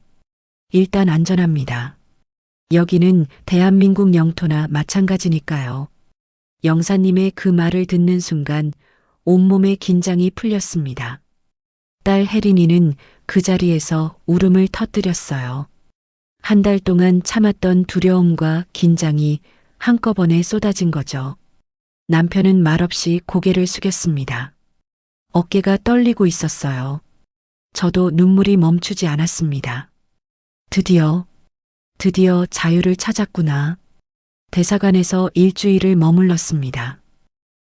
일단 안전합니다. 여기는 대한민국 영토나 마찬가지니까요. 영사님의 그 말을 듣는 순간 온몸의 긴장이 풀렸습니다. 딸 혜린이는 그 자리에서 울음을 터뜨렸어요. 한 달 동안 참았던 두려움과 긴장이 한꺼번에 쏟아진 거죠. 남편은 말없이 고개를 숙였습니다. 어깨가 떨리고 있었어요. 저도 눈물이 멈추지 않았습니다. 드디어 자유를 찾았구나. 대사관에서 일주일을 머물렀습니다.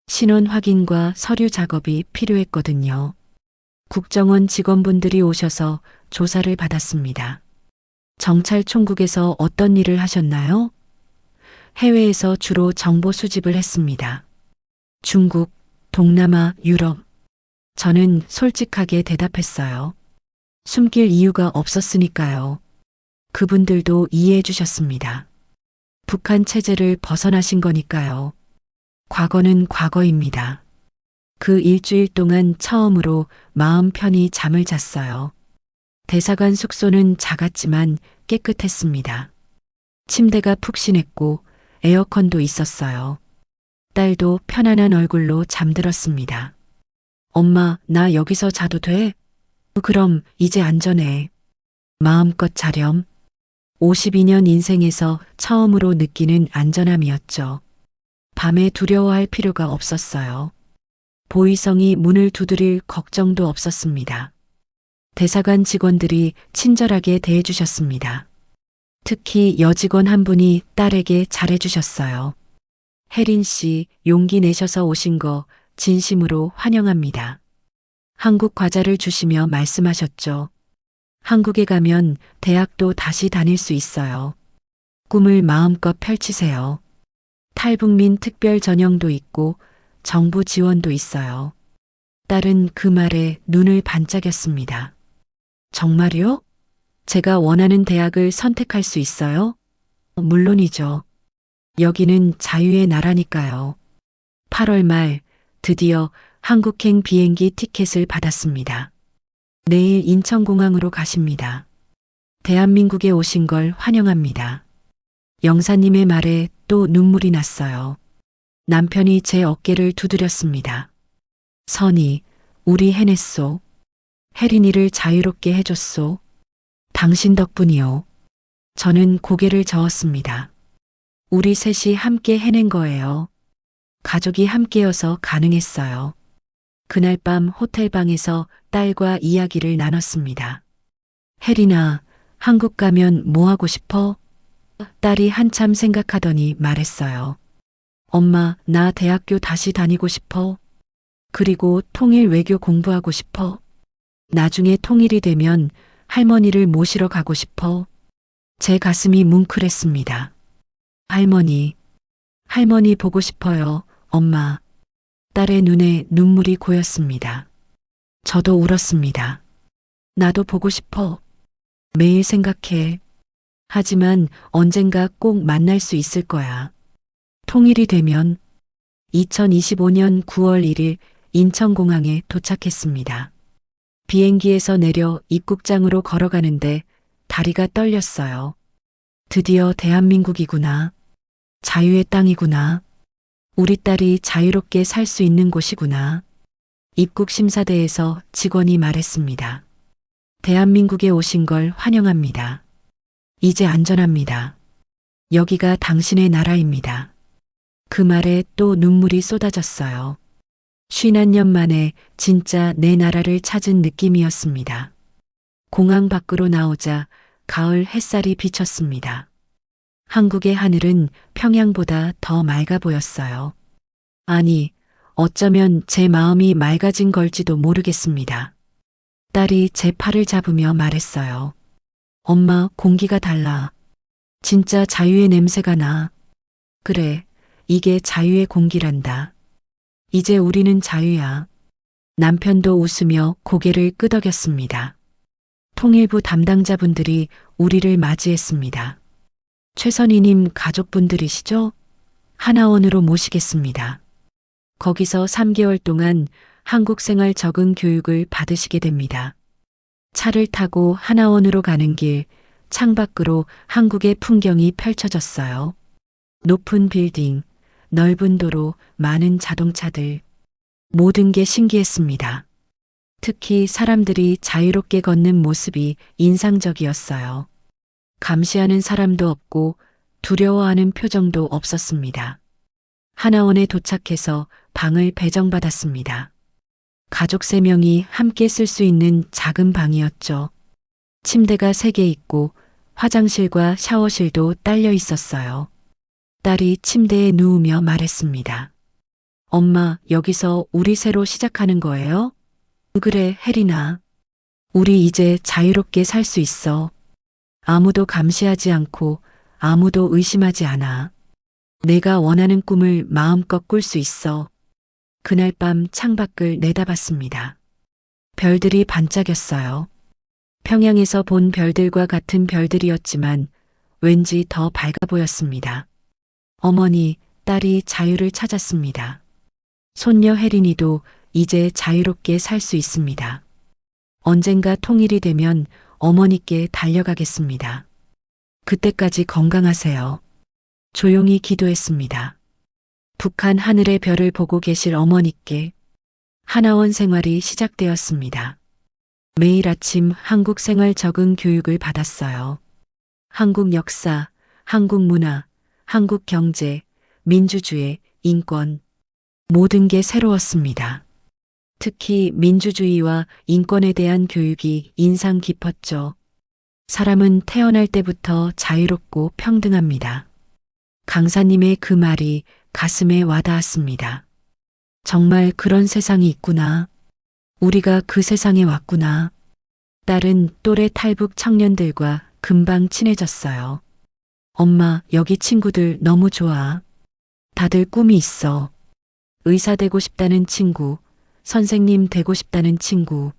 신원 확인과 서류 작업이 필요했거든요. 국정원 직원분들이 오셔서 조사를 받았습니다. 정찰총국에서 어떤 일을 하셨나요? 해외에서 주로 정보 수집을 했습니다. 중국, 동남아, 유럽. 저는 솔직하게 대답했어요. 숨길 이유가 없었으니까요. 그분들도 이해해 주셨습니다. 북한 체제를 벗어나신 거니까요. 과거는 과거입니다. 그 일주일 동안 처음으로 마음 편히 잠을 잤어요. 대사관 숙소는 작았지만 깨끗했습니다. 침대가 푹신했고 에어컨도 있었어요. 딸도 편안한 얼굴로 잠들었습니다. 엄마, 나 여기서 자도 돼? 그럼 이제 안전해. 마음껏 자렴. 52년 인생에서 처음으로 느끼는 안전함이었죠. 밤에 두려워할 필요가 없었어요. 보이성이 문을 두드릴 걱정도 없었습니다. 대사관 직원들이 친절하게 대해주셨습니다. 특히 여직원 한 분이 딸에게 잘해주셨어요. 혜린 씨, 용기 내셔서 오신 거 진심으로 환영합니다. 한국 과자를 주시며 말씀하셨죠. 한국에 가면 대학도 다시 다닐 수 있어요. 꿈을 마음껏 펼치세요. 탈북민 특별 전형도 있고 정부 지원도 있어요. 딸은 그 말에 눈을 반짝였습니다. 정말요? 제가 원하는 대학을 선택할 수 있어요? 물론이죠. 여기는 자유의 나라니까요. 8월 말 드디어 한국행 비행기 티켓을 받았습니다. 내일 인천공항으로 가십니다. 대한민국에 오신 걸 환영합니다. 영사님의 말에 또 눈물이 났어요. 남편이 제 어깨를 두드렸습니다. 선이, 우리 해냈소. 혜린이를 자유롭게 해줬소. 당신 덕분이요. 저는 고개를 저었습니다. 우리 셋이 함께 해낸 거예요. 가족이 함께여서 가능했어요. 그날 밤 호텔방에서 딸과 이야기를 나눴습니다. 혜린아, 한국 가면 뭐 하고 싶어? 딸이 한참 생각하더니 말했어요. 엄마, 나 대학교 다시 다니고 싶어. 그리고 통일 외교 공부하고 싶어. 나중에 통일이 되면 할머니를 모시러 가고 싶어. 제 가슴이 뭉클했습니다. 할머니 보고 싶어요, 엄마. 딸의 눈에 눈물이 고였습니다. 저도 울었습니다. 나도 보고 싶어. 매일 생각해. 하지만 언젠가 꼭 만날 수 있을 거야. 통일이 되면 2025년 9월 1일 인천공항에 도착했습니다. 비행기에서 내려 입국장으로 걸어가는데 다리가 떨렸어요. 드디어 대한민국이구나. 자유의 땅이구나. 우리 딸이 자유롭게 살 수 있는 곳이구나. 입국 심사대에서 직원이 말했습니다. 대한민국에 오신 걸 환영합니다. 이제 안전합니다. 여기가 당신의 나라입니다. 그 말에 또 눈물이 쏟아졌어요. 50년 만에 진짜 내 나라를 찾은 느낌이었습니다. 공항 밖으로 나오자 가을 햇살이 비쳤습니다. 한국의 하늘은 평양보다 더 맑아 보였어요. 아니, 어쩌면 제 마음이 맑아진 걸지도 모르겠습니다. 딸이 제 팔을 잡으며 말했어요. 엄마, 공기가 달라. 진짜 자유의 냄새가 나. 그래, 이게 자유의 공기란다. 이제 우리는 자유야. 남편도 웃으며 고개를 끄덕였습니다. 통일부 담당자분들이 우리를 맞이했습니다. 최선희님 가족분들이시죠? 하나원으로 모시겠습니다. 거기서 3개월 동안 한국 생활 적응 교육을 받으시게 됩니다. 차를 타고 하나원으로 가는 길, 창밖으로 한국의 풍경이 펼쳐졌어요. 높은 빌딩, 넓은 도로, 많은 자동차들. 모든 게 신기했습니다. 특히 사람들이 자유롭게 걷는 모습이 인상적이었어요. 감시하는 사람도 없고 두려워하는 표정도 없었습니다. 하나원에 도착해서 방을 배정받았습니다. 가족 3명이 함께 쓸 수 있는 작은 방이었죠. 침대가 3개 있고 화장실과 샤워실도 딸려 있었어요. 딸이 침대에 누우며 말했습니다. 엄마, 여기서 우리 새로 시작하는 거예요? 그래, 혜린아. 우리 이제 자유롭게 살 수 있어. 아무도 감시하지 않고 아무도 의심하지 않아. 내가 원하는 꿈을 마음껏 꿀 수 있어. 그날 밤 창밖을 내다봤습니다. 별들이 반짝였어요. 평양에서 본 별들과 같은 별들이었지만 왠지 더 밝아 보였습니다. 어머니, 딸이 자유를 찾았습니다. 손녀 혜린이도 이제 자유롭게 살 수 있습니다. 언젠가 통일이 되면 어머니께 달려가겠습니다. 그때까지 건강하세요. 조용히 기도했습니다. 북한 하늘의 별을 보고 계실 어머니께 하나원 생활이 시작되었습니다. 매일 아침 한국 생활 적응 교육을 받았어요. 한국 역사, 한국 문화, 한국 경제, 민주주의, 인권, 모든 게 새로웠습니다. 특히 민주주의와 인권에 대한 교육이 인상 깊었죠. 사람은 태어날 때부터 자유롭고 평등합니다. 강사님의 그 말이 가슴에 와닿았습니다. 정말 그런 세상이 있구나. 우리가 그 세상에 왔구나. 딸은 또래 탈북 청년들과 금방 친해졌어요. 엄마, 여기 친구들 너무 좋아. 다들 꿈이 있어. 의사 되고 싶다는 친구, 선생님 되고 싶다는 친구.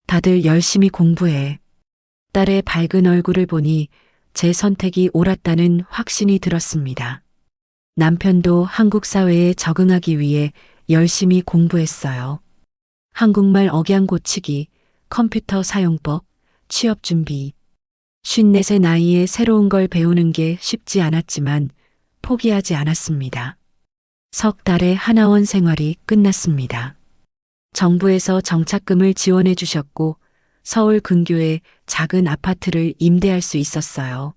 다들 열심히 공부해. 딸의 밝은 얼굴을 보니 제 선택이 옳았다는 확신이 들었습니다. 남편도 한국 사회에 적응하기 위해 열심히 공부했어요. 한국말 억양 고치기, 컴퓨터 사용법, 취업 준비. 54세 나이에 새로운 걸 배우는 게 쉽지 않았지만 포기하지 않았습니다. 석 달의 하나원 생활이 끝났습니다. 정부에서 정착금을 지원해 주셨고 서울 근교에 작은 아파트를 임대할 수 있었어요.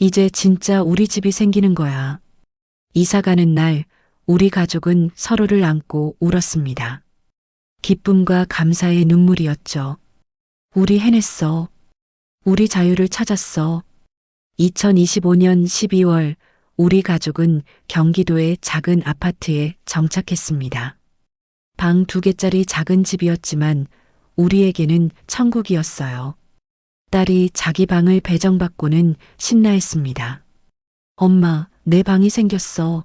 이제 진짜 우리 집이 생기는 거야. 이사 가는 날 우리 가족은 서로를 안고 울었습니다. 기쁨과 감사의 눈물이었죠. 우리 해냈어. 우리 자유를 찾았어. 2025년 12월 우리 가족은 경기도의 작은 아파트에 정착했습니다. 방 2개짜리 작은 집이었지만 우리에게는 천국이었어요. 딸이 자기 방을 배정받고는 신나했습니다. 엄마, 내 방이 생겼어.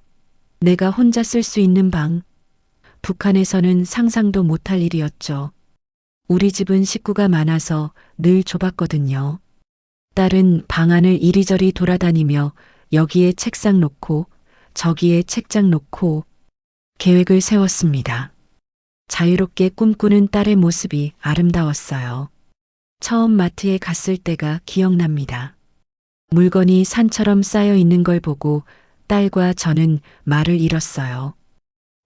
내가 혼자 쓸 수 있는 방. 북한에서는 상상도 못할 일이었죠. 우리 집은 식구가 많아서 늘 좁았거든요. 딸은 방 안을 이리저리 돌아다니며 여기에 책상 놓고 저기에 책장 놓고 계획을 세웠습니다. 자유롭게 꿈꾸는 딸의 모습이 아름다웠어요. 처음 마트에 갔을 때가 기억납니다. 물건이 산처럼 쌓여 있는 걸 보고 딸과 저는 말을 잃었어요.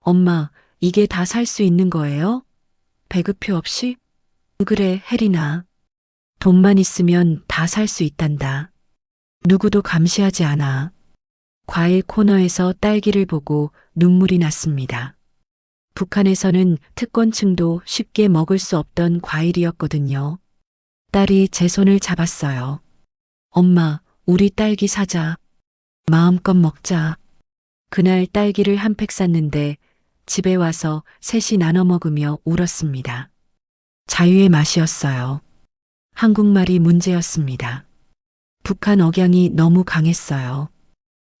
엄마, 이게 다 살 수 있는 거예요? 배급표 없이? 그래, 혜린아. 돈만 있으면 다 살 수 있단다. 누구도 감시하지 않아. 과일 코너에서 딸기를 보고 눈물이 났습니다. 북한에서는 특권층도 쉽게 먹을 수 없던 과일이었거든요. 딸이 제 손을 잡았어요. 엄마, 우리 딸기 사자. 마음껏 먹자. 그날 딸기를 한 팩 샀는데 집에 와서 셋이 나눠 먹으며 울었습니다. 자유의 맛이었어요. 한국말이 문제였습니다. 북한 억양이 너무 강했어요.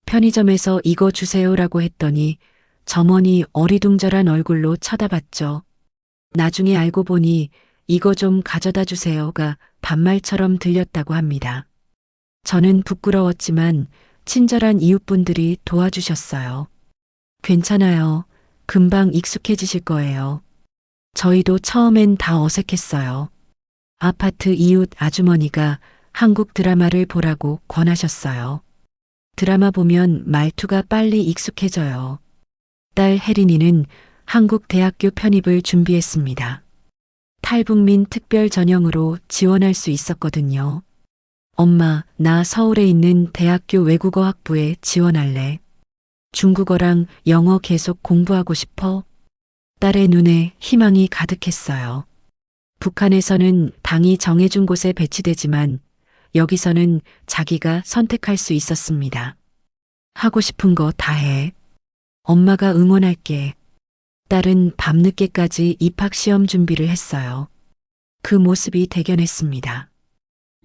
편의점에서 이거 주세요라고 했더니 점원이 어리둥절한 얼굴로 쳐다봤죠. 나중에 알고 보니 이거 좀 가져다 주세요가 반말처럼 들렸다고 합니다. 저는 부끄러웠지만 친절한 이웃분들이 도와주셨어요. 괜찮아요. 금방 익숙해지실 거예요. 저희도 처음엔 다 어색했어요. 아파트 이웃 아주머니가 한국 드라마를 보라고 권하셨어요. 드라마 보면 말투가 빨리 익숙해져요. 딸 혜린이는 한국 대학교 편입을 준비했습니다. 탈북민 특별 전형으로 지원할 수 있었거든요. 엄마, 나 서울에 있는 대학교 외국어 학부에 지원할래. 중국어랑 영어 계속 공부하고 싶어. 딸의 눈에 희망이 가득했어요. 북한에서는 당이 정해준 곳에 배치되지만 여기서는 자기가 선택할 수 있었습니다. 하고 싶은 거 다 해. 엄마가 응원할게. 딸은 밤늦게까지 입학시험 준비를 했어요. 그 모습이 대견했습니다.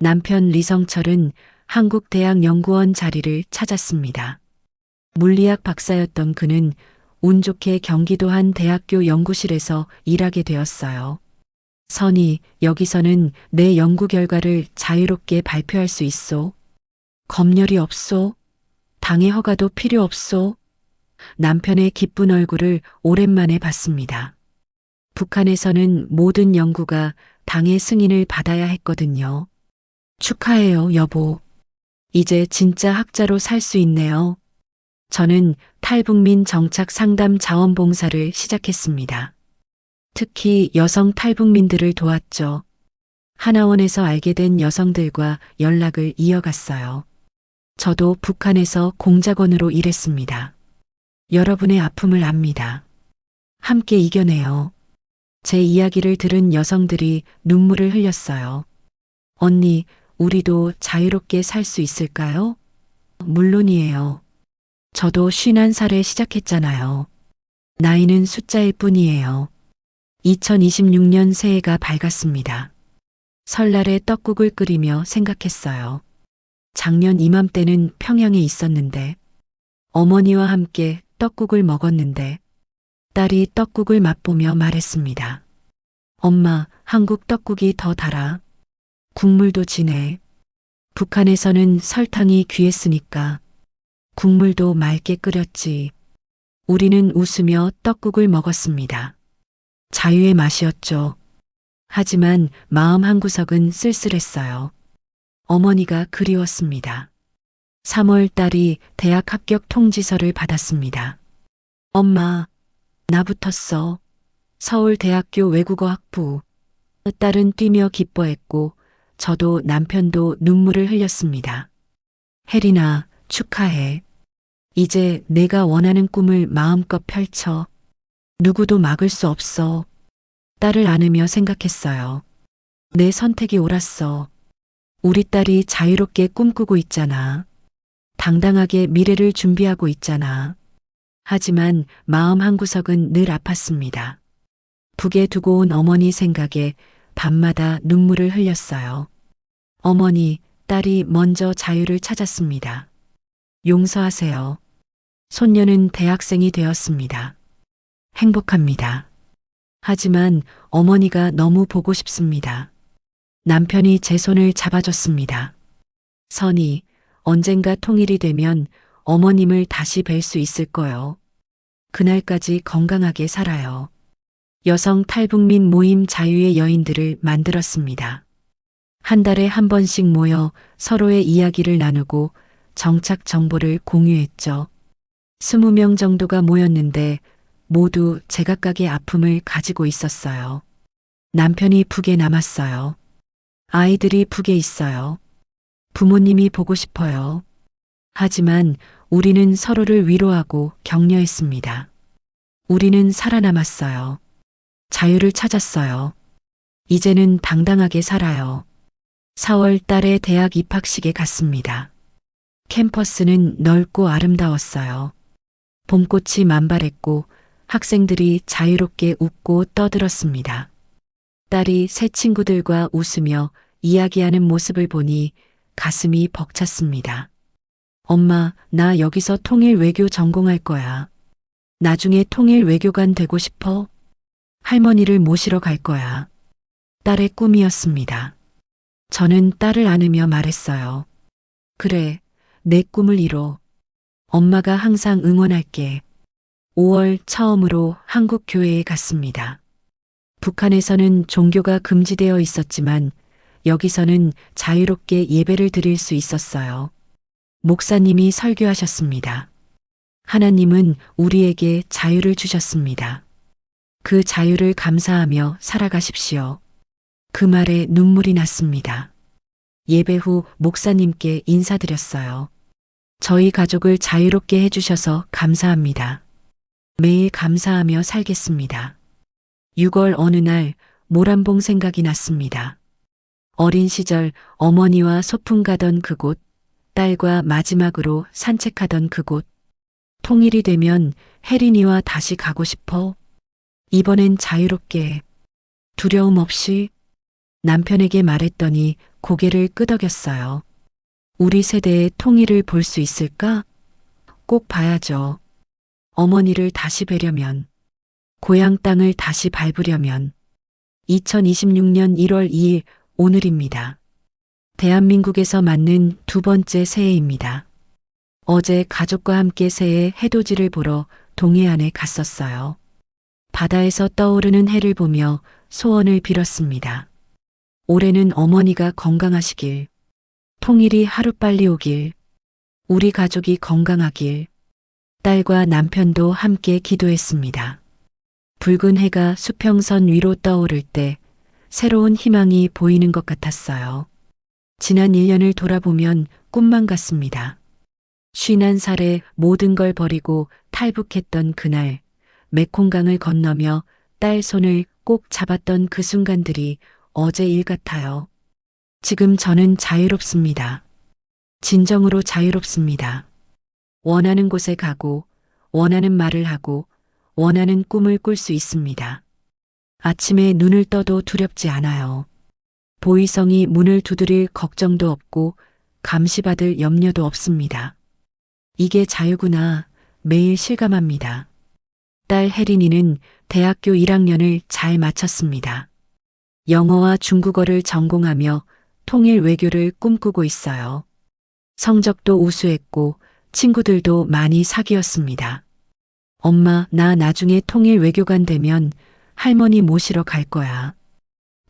남편 리성철은 한국대학연구원 자리를 찾았습니다. 물리학 박사였던 그는 운 좋게 경기도 한 대학교 연구실에서 일하게 되었어요. 선이, 여기서는 내 연구 결과를 자유롭게 발표할 수 있소. 검열이 없소. 당의 허가도 필요 없소. 남편의 기쁜 얼굴을 오랜만에 봤습니다. 북한에서는 모든 연구가 당의 승인을 받아야 했거든요. 축하해요, 여보. 이제 진짜 학자로 살 수 있네요. 저는 탈북민 정착 상담 자원봉사를 시작했습니다. 특히 여성 탈북민들을 도왔죠. 하나원에서 알게 된 여성들과 연락을 이어갔어요. 저도 북한에서 공작원으로 일했습니다. 여러분의 아픔을 압니다. 함께 이겨내요. 제 이야기를 들은 여성들이 눈물을 흘렸어요. 언니, 우리도 자유롭게 살 수 있을까요? 물론이에요. 저도 51살에 시작했잖아요. 나이는 숫자일 뿐이에요. 2026년 새해가 밝았습니다. 설날에 떡국을 끓이며 생각했어요. 작년 이맘때는 평양에 있었는데, 어머니와 함께 떡국을 먹었는데, 딸이 떡국을 맛보며 말했습니다. 엄마, 한국 떡국이 더 달아. 국물도 진해. 북한에서는 설탕이 귀했으니까 국물도 맑게 끓였지. 우리는 웃으며 떡국을 먹었습니다. 자유의 맛이었죠. 하지만 마음 한구석은 쓸쓸했어요. 어머니가 그리웠습니다. 3월 딸이 대학 합격 통지서를 받았습니다. 엄마, 나 붙었어. 서울대학교 외국어학부. 딸은 뛰며 기뻐했고 저도 남편도 눈물을 흘렸습니다. 혜린아, 축하해. 이제 내가 원하는 꿈을 마음껏 펼쳐. 누구도 막을 수 없어. 딸을 안으며 생각했어요. 내 선택이 옳았어. 우리 딸이 자유롭게 꿈꾸고 있잖아. 당당하게 미래를 준비하고 있잖아. 하지만 마음 한구석은 늘 아팠습니다. 북에 두고 온 어머니 생각에 밤마다 눈물을 흘렸어요. 어머니, 딸이 먼저 자유를 찾았습니다. 용서하세요. 손녀는 대학생이 되었습니다. 행복합니다. 하지만 어머니가 너무 보고 싶습니다. 남편이 제 손을 잡아줬습니다. 선이, 언젠가 통일이 되면 어머님을 다시 뵐 수 있을 거요. 그날까지 건강하게 살아요. 여성 탈북민 모임 자유의 여인들을 만들었습니다. 한 달에 한 번씩 모여 서로의 이야기를 나누고 정착 정보를 공유했죠. 20명 정도가 모였는데 모두 제각각의 아픔을 가지고 있었어요. 남편이 북에 남았어요. 아이들이 북에 있어요. 부모님이 보고 싶어요. 하지만 우리는 서로를 위로하고 격려했습니다. 우리는 살아남았어요. 자유를 찾았어요. 이제는 당당하게 살아요. 4월 달에 대학 입학식에 갔습니다. 캠퍼스는 넓고 아름다웠어요. 봄꽃이 만발했고 학생들이 자유롭게 웃고 떠들었습니다. 딸이 새 친구들과 웃으며 이야기하는 모습을 보니 가슴이 벅찼습니다. 엄마, 나 여기서 통일 외교 전공할 거야. 나중에 통일 외교관 되고 싶어. 할머니를 모시러 갈 거야. 딸의 꿈이었습니다. 저는 딸을 안으며 말했어요. 그래, 내 꿈을 이뤄. 엄마가 항상 응원할게. 5월 처음으로 한국 교회에 갔습니다. 북한에서는 종교가 금지되어 있었지만 여기서는 자유롭게 예배를 드릴 수 있었어요. 목사님이 설교하셨습니다. 하나님은 우리에게 자유를 주셨습니다. 그 자유를 감사하며 살아가십시오. 그 말에 눈물이 났습니다. 예배 후 목사님께 인사드렸어요. 저희 가족을 자유롭게 해주셔서 감사합니다. 매일 감사하며 살겠습니다. 6월 어느 날 모란봉 생각이 났습니다. 어린 시절 어머니와 소풍 가던 그곳, 딸과 마지막으로 산책하던 그곳. 통일이 되면 혜린이와 다시 가고 싶어. 이번엔 자유롭게, 두려움 없이. 남편에게 말했더니 고개를 끄덕였어요. 우리 세대의 통일을 볼 수 있을까? 꼭 봐야죠. 어머니를 다시 뵈려면, 고향 땅을 다시 밟으려면. 2026년 1월 2일 오늘입니다. 대한민국에서 맞는 두 번째 새해입니다. 어제 가족과 함께 새해 해돋이를 보러 동해안에 갔었어요. 바다에서 떠오르는 해를 보며 소원을 빌었습니다. 올해는 어머니가 건강하시길, 통일이 하루빨리 오길, 우리 가족이 건강하길, 딸과 남편도 함께 기도했습니다. 붉은 해가 수평선 위로 떠오를 때 새로운 희망이 보이는 것 같았어요. 지난 1년을 돌아보면 꿈만 같습니다. 51살에 모든 걸 버리고 탈북했던 그날, 메콩강을 건너며 딸 손을 꼭 잡았던 그 순간들이 어제 일 같아요. 지금 저는 자유롭습니다. 진정으로 자유롭습니다. 원하는 곳에 가고, 원하는 말을 하고, 원하는 꿈을 꿀 수 있습니다. 아침에 눈을 떠도 두렵지 않아요. 보이성이 문을 두드릴 걱정도 없고, 감시받을 염려도 없습니다. 이게 자유구나 매일 실감합니다. 딸 혜린이는 대학교 1학년을 잘 마쳤습니다. 영어와 중국어를 전공하며 통일 외교를 꿈꾸고 있어요. 성적도 우수했고 친구들도 많이 사귀었습니다. 엄마, 나 나중에 통일 외교관 되면 할머니 모시러 갈 거야.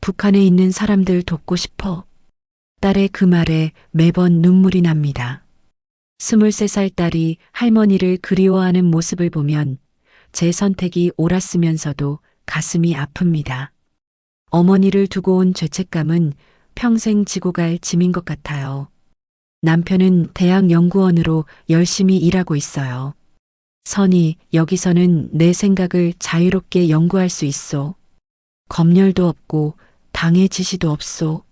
북한에 있는 사람들 돕고 싶어. 딸의 그 말에 매번 눈물이 납니다. 23살 딸이 할머니를 그리워하는 모습을 보면 제 선택이 옳았으면서도 가슴이 아픕니다. 어머니를 두고 온 죄책감은 평생 지고 갈 짐인 것 같아요. 남편은 대학 연구원으로 열심히 일하고 있어요. 선이, 여기서는 내 생각을 자유롭게 연구할 수 있어. 검열도 없고 당의 지시도 없소.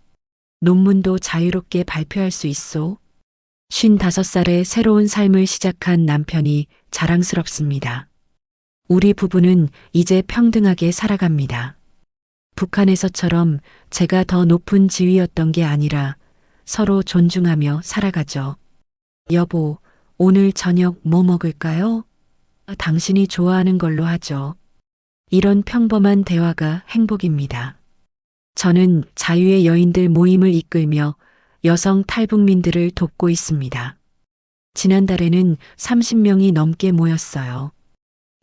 논문도 자유롭게 발표할 수 있어. 55살에 새로운 삶을 시작한 남편이 자랑스럽습니다. 우리 부부는 이제 평등하게 살아갑니다. 북한에서처럼 제가 더 높은 지위였던 게 아니라 서로 존중하며 살아가죠. 여보, 오늘 저녁 뭐 먹을까요? 당신이 좋아하는 걸로 하죠. 이런 평범한 대화가 행복입니다. 저는 자유의 여인들 모임을 이끌며 여성 탈북민들을 돕고 있습니다. 지난달에는 30명이 넘게 모였어요.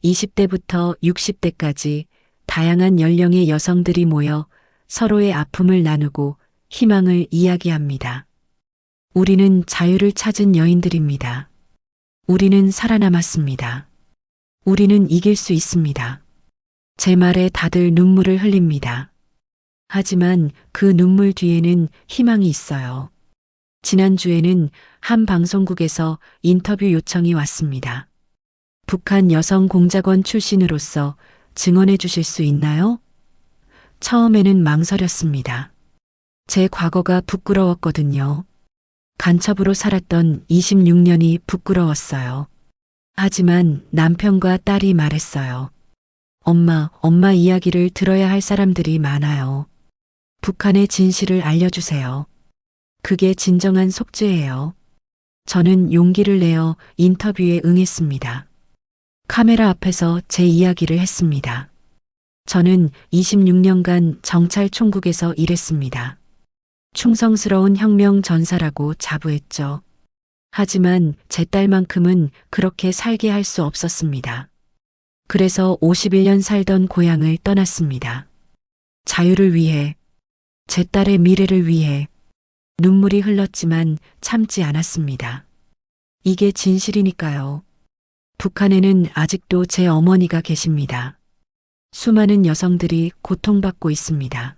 20대부터 60대까지 다양한 연령의 여성들이 모여 서로의 아픔을 나누고 희망을 이야기합니다. 우리는 자유를 찾은 여인들입니다. 우리는 살아남았습니다. 우리는 이길 수 있습니다. 제 말에 다들 눈물을 흘립니다. 하지만 그 눈물 뒤에는 희망이 있어요. 지난주에는 한 방송국에서 인터뷰 요청이 왔습니다. 북한 여성 공작원 출신으로서 증언해 주실 수 있나요? 처음에는 망설였습니다. 제 과거가 부끄러웠거든요. 간첩으로 살았던 26년이 부끄러웠어요. 하지만 남편과 딸이 말했어요. 엄마 이야기를 들어야 할 사람들이 많아요. 북한의 진실을 알려주세요. 그게 진정한 속죄예요. 저는 용기를 내어 인터뷰에 응했습니다. 카메라 앞에서 제 이야기를 했습니다. 저는 26년간 정찰총국에서 일했습니다. 충성스러운 혁명 전사라고 자부했죠. 하지만 제 딸만큼은 그렇게 살게 할 수 없었습니다. 그래서 51년 살던 고향을 떠났습니다. 자유를 위해, 제 딸의 미래를 위해 눈물이 흘렀지만 참지 않았습니다. 이게 진실이니까요. 북한에는 아직도 제 어머니가 계십니다. 수많은 여성들이 고통받고 있습니다.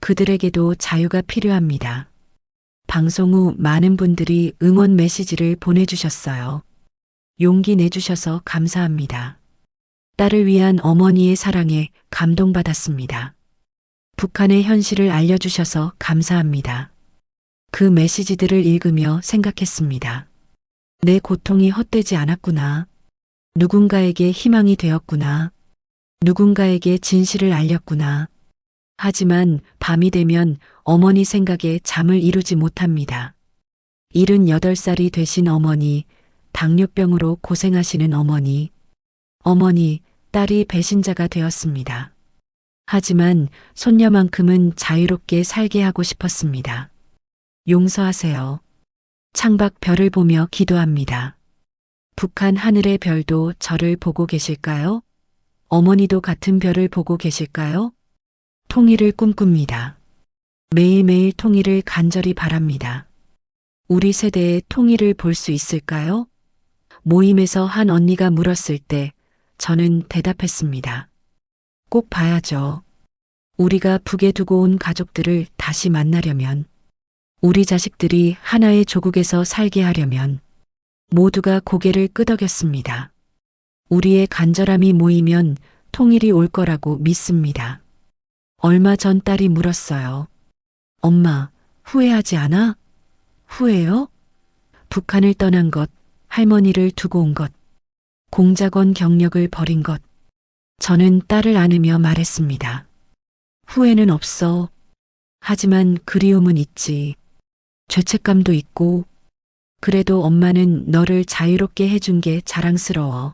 그들에게도 자유가 필요합니다. 방송 후 많은 분들이 응원 메시지를 보내주셨어요. 용기 내주셔서 감사합니다. 딸을 위한 어머니의 사랑에 감동받았습니다. 북한의 현실을 알려주셔서 감사합니다. 그 메시지들을 읽으며 생각했습니다. 내 고통이 헛되지 않았구나. 누군가에게 희망이 되었구나. 누군가에게 진실을 알렸구나. 하지만 밤이 되면 어머니 생각에 잠을 이루지 못합니다. 78살이 되신 어머니, 당뇨병으로 고생하시는 어머니, 딸이 배신자가 되었습니다. 하지만 손녀만큼은 자유롭게 살게 하고 싶었습니다. 용서하세요. 창밖 별을 보며 기도합니다. 북한 하늘의 별도 저를 보고 계실까요? 어머니도 같은 별을 보고 계실까요? 통일을 꿈꿉니다. 매일매일 통일을 간절히 바랍니다. 우리 세대의 통일을 볼 수 있을까요? 모임에서 한 언니가 물었을 때 저는 대답했습니다. 꼭 봐야죠. 우리가 북에 두고 온 가족들을 다시 만나려면, 우리 자식들이 하나의 조국에서 살게 하려면 모두가 고개를 끄덕였습니다. 우리의 간절함이 모이면 통일이 올 거라고 믿습니다. 얼마 전 딸이 물었어요. 엄마, 후회하지 않아? 후회요? 북한을 떠난 것, 할머니를 두고 온 것, 공작원 경력을 버린 것. 저는 딸을 안으며 말했습니다. 후회는 없어. 하지만 그리움은 있지. 죄책감도 있고. 그래도 엄마는 너를 자유롭게 해준 게 자랑스러워.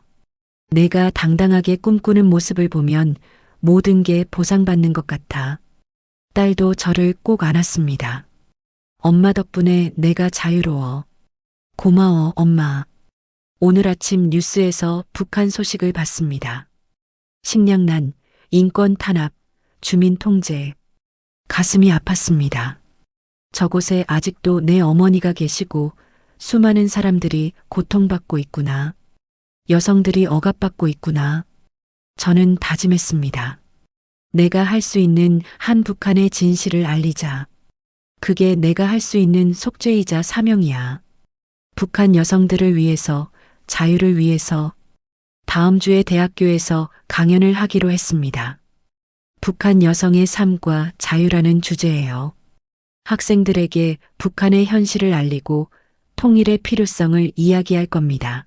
내가 당당하게 꿈꾸는 모습을 보면 모든 게 보상받는 것 같아. 딸도 저를 꼭 안았습니다. 엄마 덕분에 내가 자유로워. 고마워, 엄마. 오늘 아침 뉴스에서 북한 소식을 봤습니다. 식량난, 인권 탄압, 주민 통제. 가슴이 아팠습니다. 저곳에 아직도 내 어머니가 계시고 수많은 사람들이 고통받고 있구나. 여성들이 억압받고 있구나. 저는 다짐했습니다. 내가 할 수 있는 한 북한의 진실을 알리자. 그게 내가 할 수 있는 속죄이자 사명이야. 북한 여성들을 위해서, 자유를 위해서 다음 주에 대학교에서 강연을 하기로 했습니다. 북한 여성의 삶과 자유라는 주제예요. 학생들에게 북한의 현실을 알리고 통일의 필요성을 이야기할 겁니다.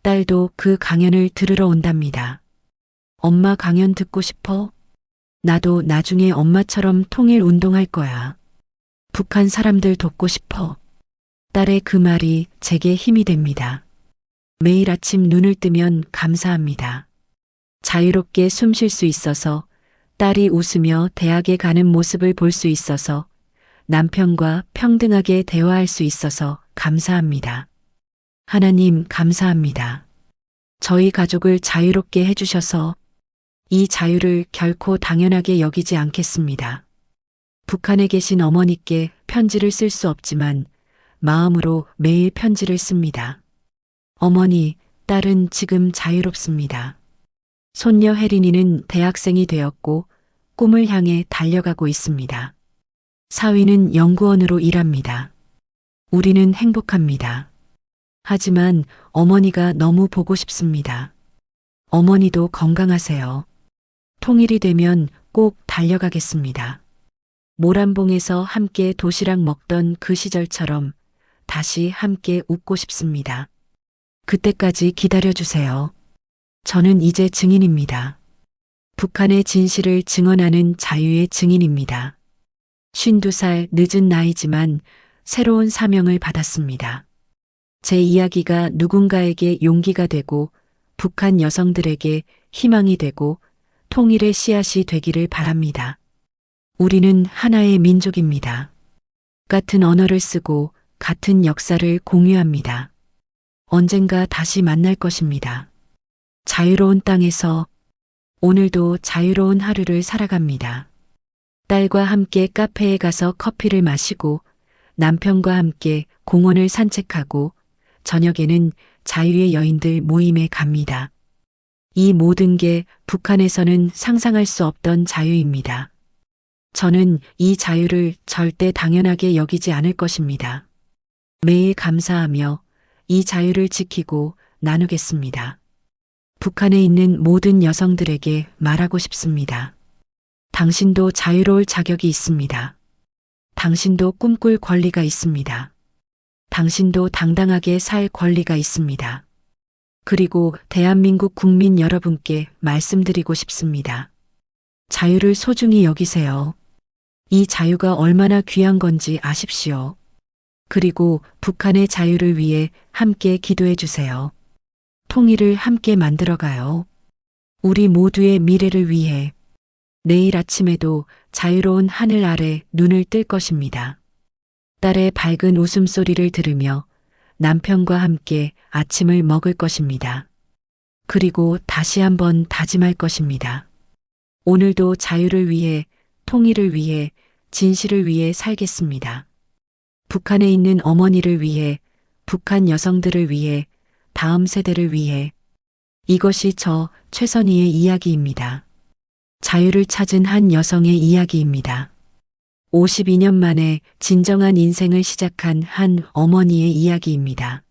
딸도 그 강연을 들으러 온답니다. 엄마 강연 듣고 싶어? 나도 나중에 엄마처럼 통일 운동할 거야. 북한 사람들 돕고 싶어. 딸의 그 말이 제게 힘이 됩니다. 매일 아침 눈을 뜨면 감사합니다. 자유롭게 숨 쉴 수 있어서, 딸이 웃으며 대학에 가는 모습을 볼 수 있어서, 남편과 평등하게 대화할 수 있어서 감사합니다. 하나님 감사합니다. 저희 가족을 자유롭게 해주셔서 이 자유를 결코 당연하게 여기지 않겠습니다. 북한에 계신 어머니께 편지를 쓸 수 없지만 마음으로 매일 편지를 씁니다. 어머니, 딸은 지금 자유롭습니다. 손녀 혜린이는 대학생이 되었고 꿈을 향해 달려가고 있습니다. 사위는 연구원으로 일합니다. 우리는 행복합니다. 하지만 어머니가 너무 보고 싶습니다. 어머니도 건강하세요. 통일이 되면 꼭 달려가겠습니다. 모란봉에서 함께 도시락 먹던 그 시절처럼 다시 함께 웃고 싶습니다. 그때까지 기다려주세요. 저는 이제 증인입니다. 북한의 진실을 증언하는 자유의 증인입니다. 52살 늦은 나이지만 새로운 사명을 받았습니다. 제 이야기가 누군가에게 용기가 되고 북한 여성들에게 희망이 되고 통일의 씨앗이 되기를 바랍니다. 우리는 하나의 민족입니다. 같은 언어를 쓰고 같은 역사를 공유합니다. 언젠가 다시 만날 것입니다. 자유로운 땅에서 오늘도 자유로운 하루를 살아갑니다. 딸과 함께 카페에 가서 커피를 마시고 남편과 함께 공원을 산책하고 저녁에는 자유의 여인들 모임에 갑니다. 이 모든 게 북한에서는 상상할 수 없던 자유입니다. 저는 이 자유를 절대 당연하게 여기지 않을 것입니다. 매일 감사하며 이 자유를 지키고 나누겠습니다. 북한에 있는 모든 여성들에게 말하고 싶습니다. 당신도 자유로울 자격이 있습니다. 당신도 꿈꿀 권리가 있습니다. 당신도 당당하게 살 권리가 있습니다. 그리고 대한민국 국민 여러분께 말씀드리고 싶습니다. 자유를 소중히 여기세요. 이 자유가 얼마나 귀한 건지 아십시오. 그리고 북한의 자유를 위해 함께 기도해 주세요. 통일을 함께 만들어가요. 우리 모두의 미래를 위해 내일 아침에도 자유로운 하늘 아래 눈을 뜰 것입니다. 딸의 밝은 웃음소리를 들으며 남편과 함께 아침을 먹을 것입니다. 그리고 다시 한번 다짐할 것입니다. 오늘도 자유를 위해, 통일을 위해, 진실을 위해 살겠습니다. 북한에 있는 어머니를 위해, 북한 여성들을 위해, 다음 세대를 위해. 이것이 저 최선희의 이야기입니다. 자유를 찾은 한 여성의 이야기입니다. 52년 만에 진정한 인생을 시작한 한 어머니의 이야기입니다.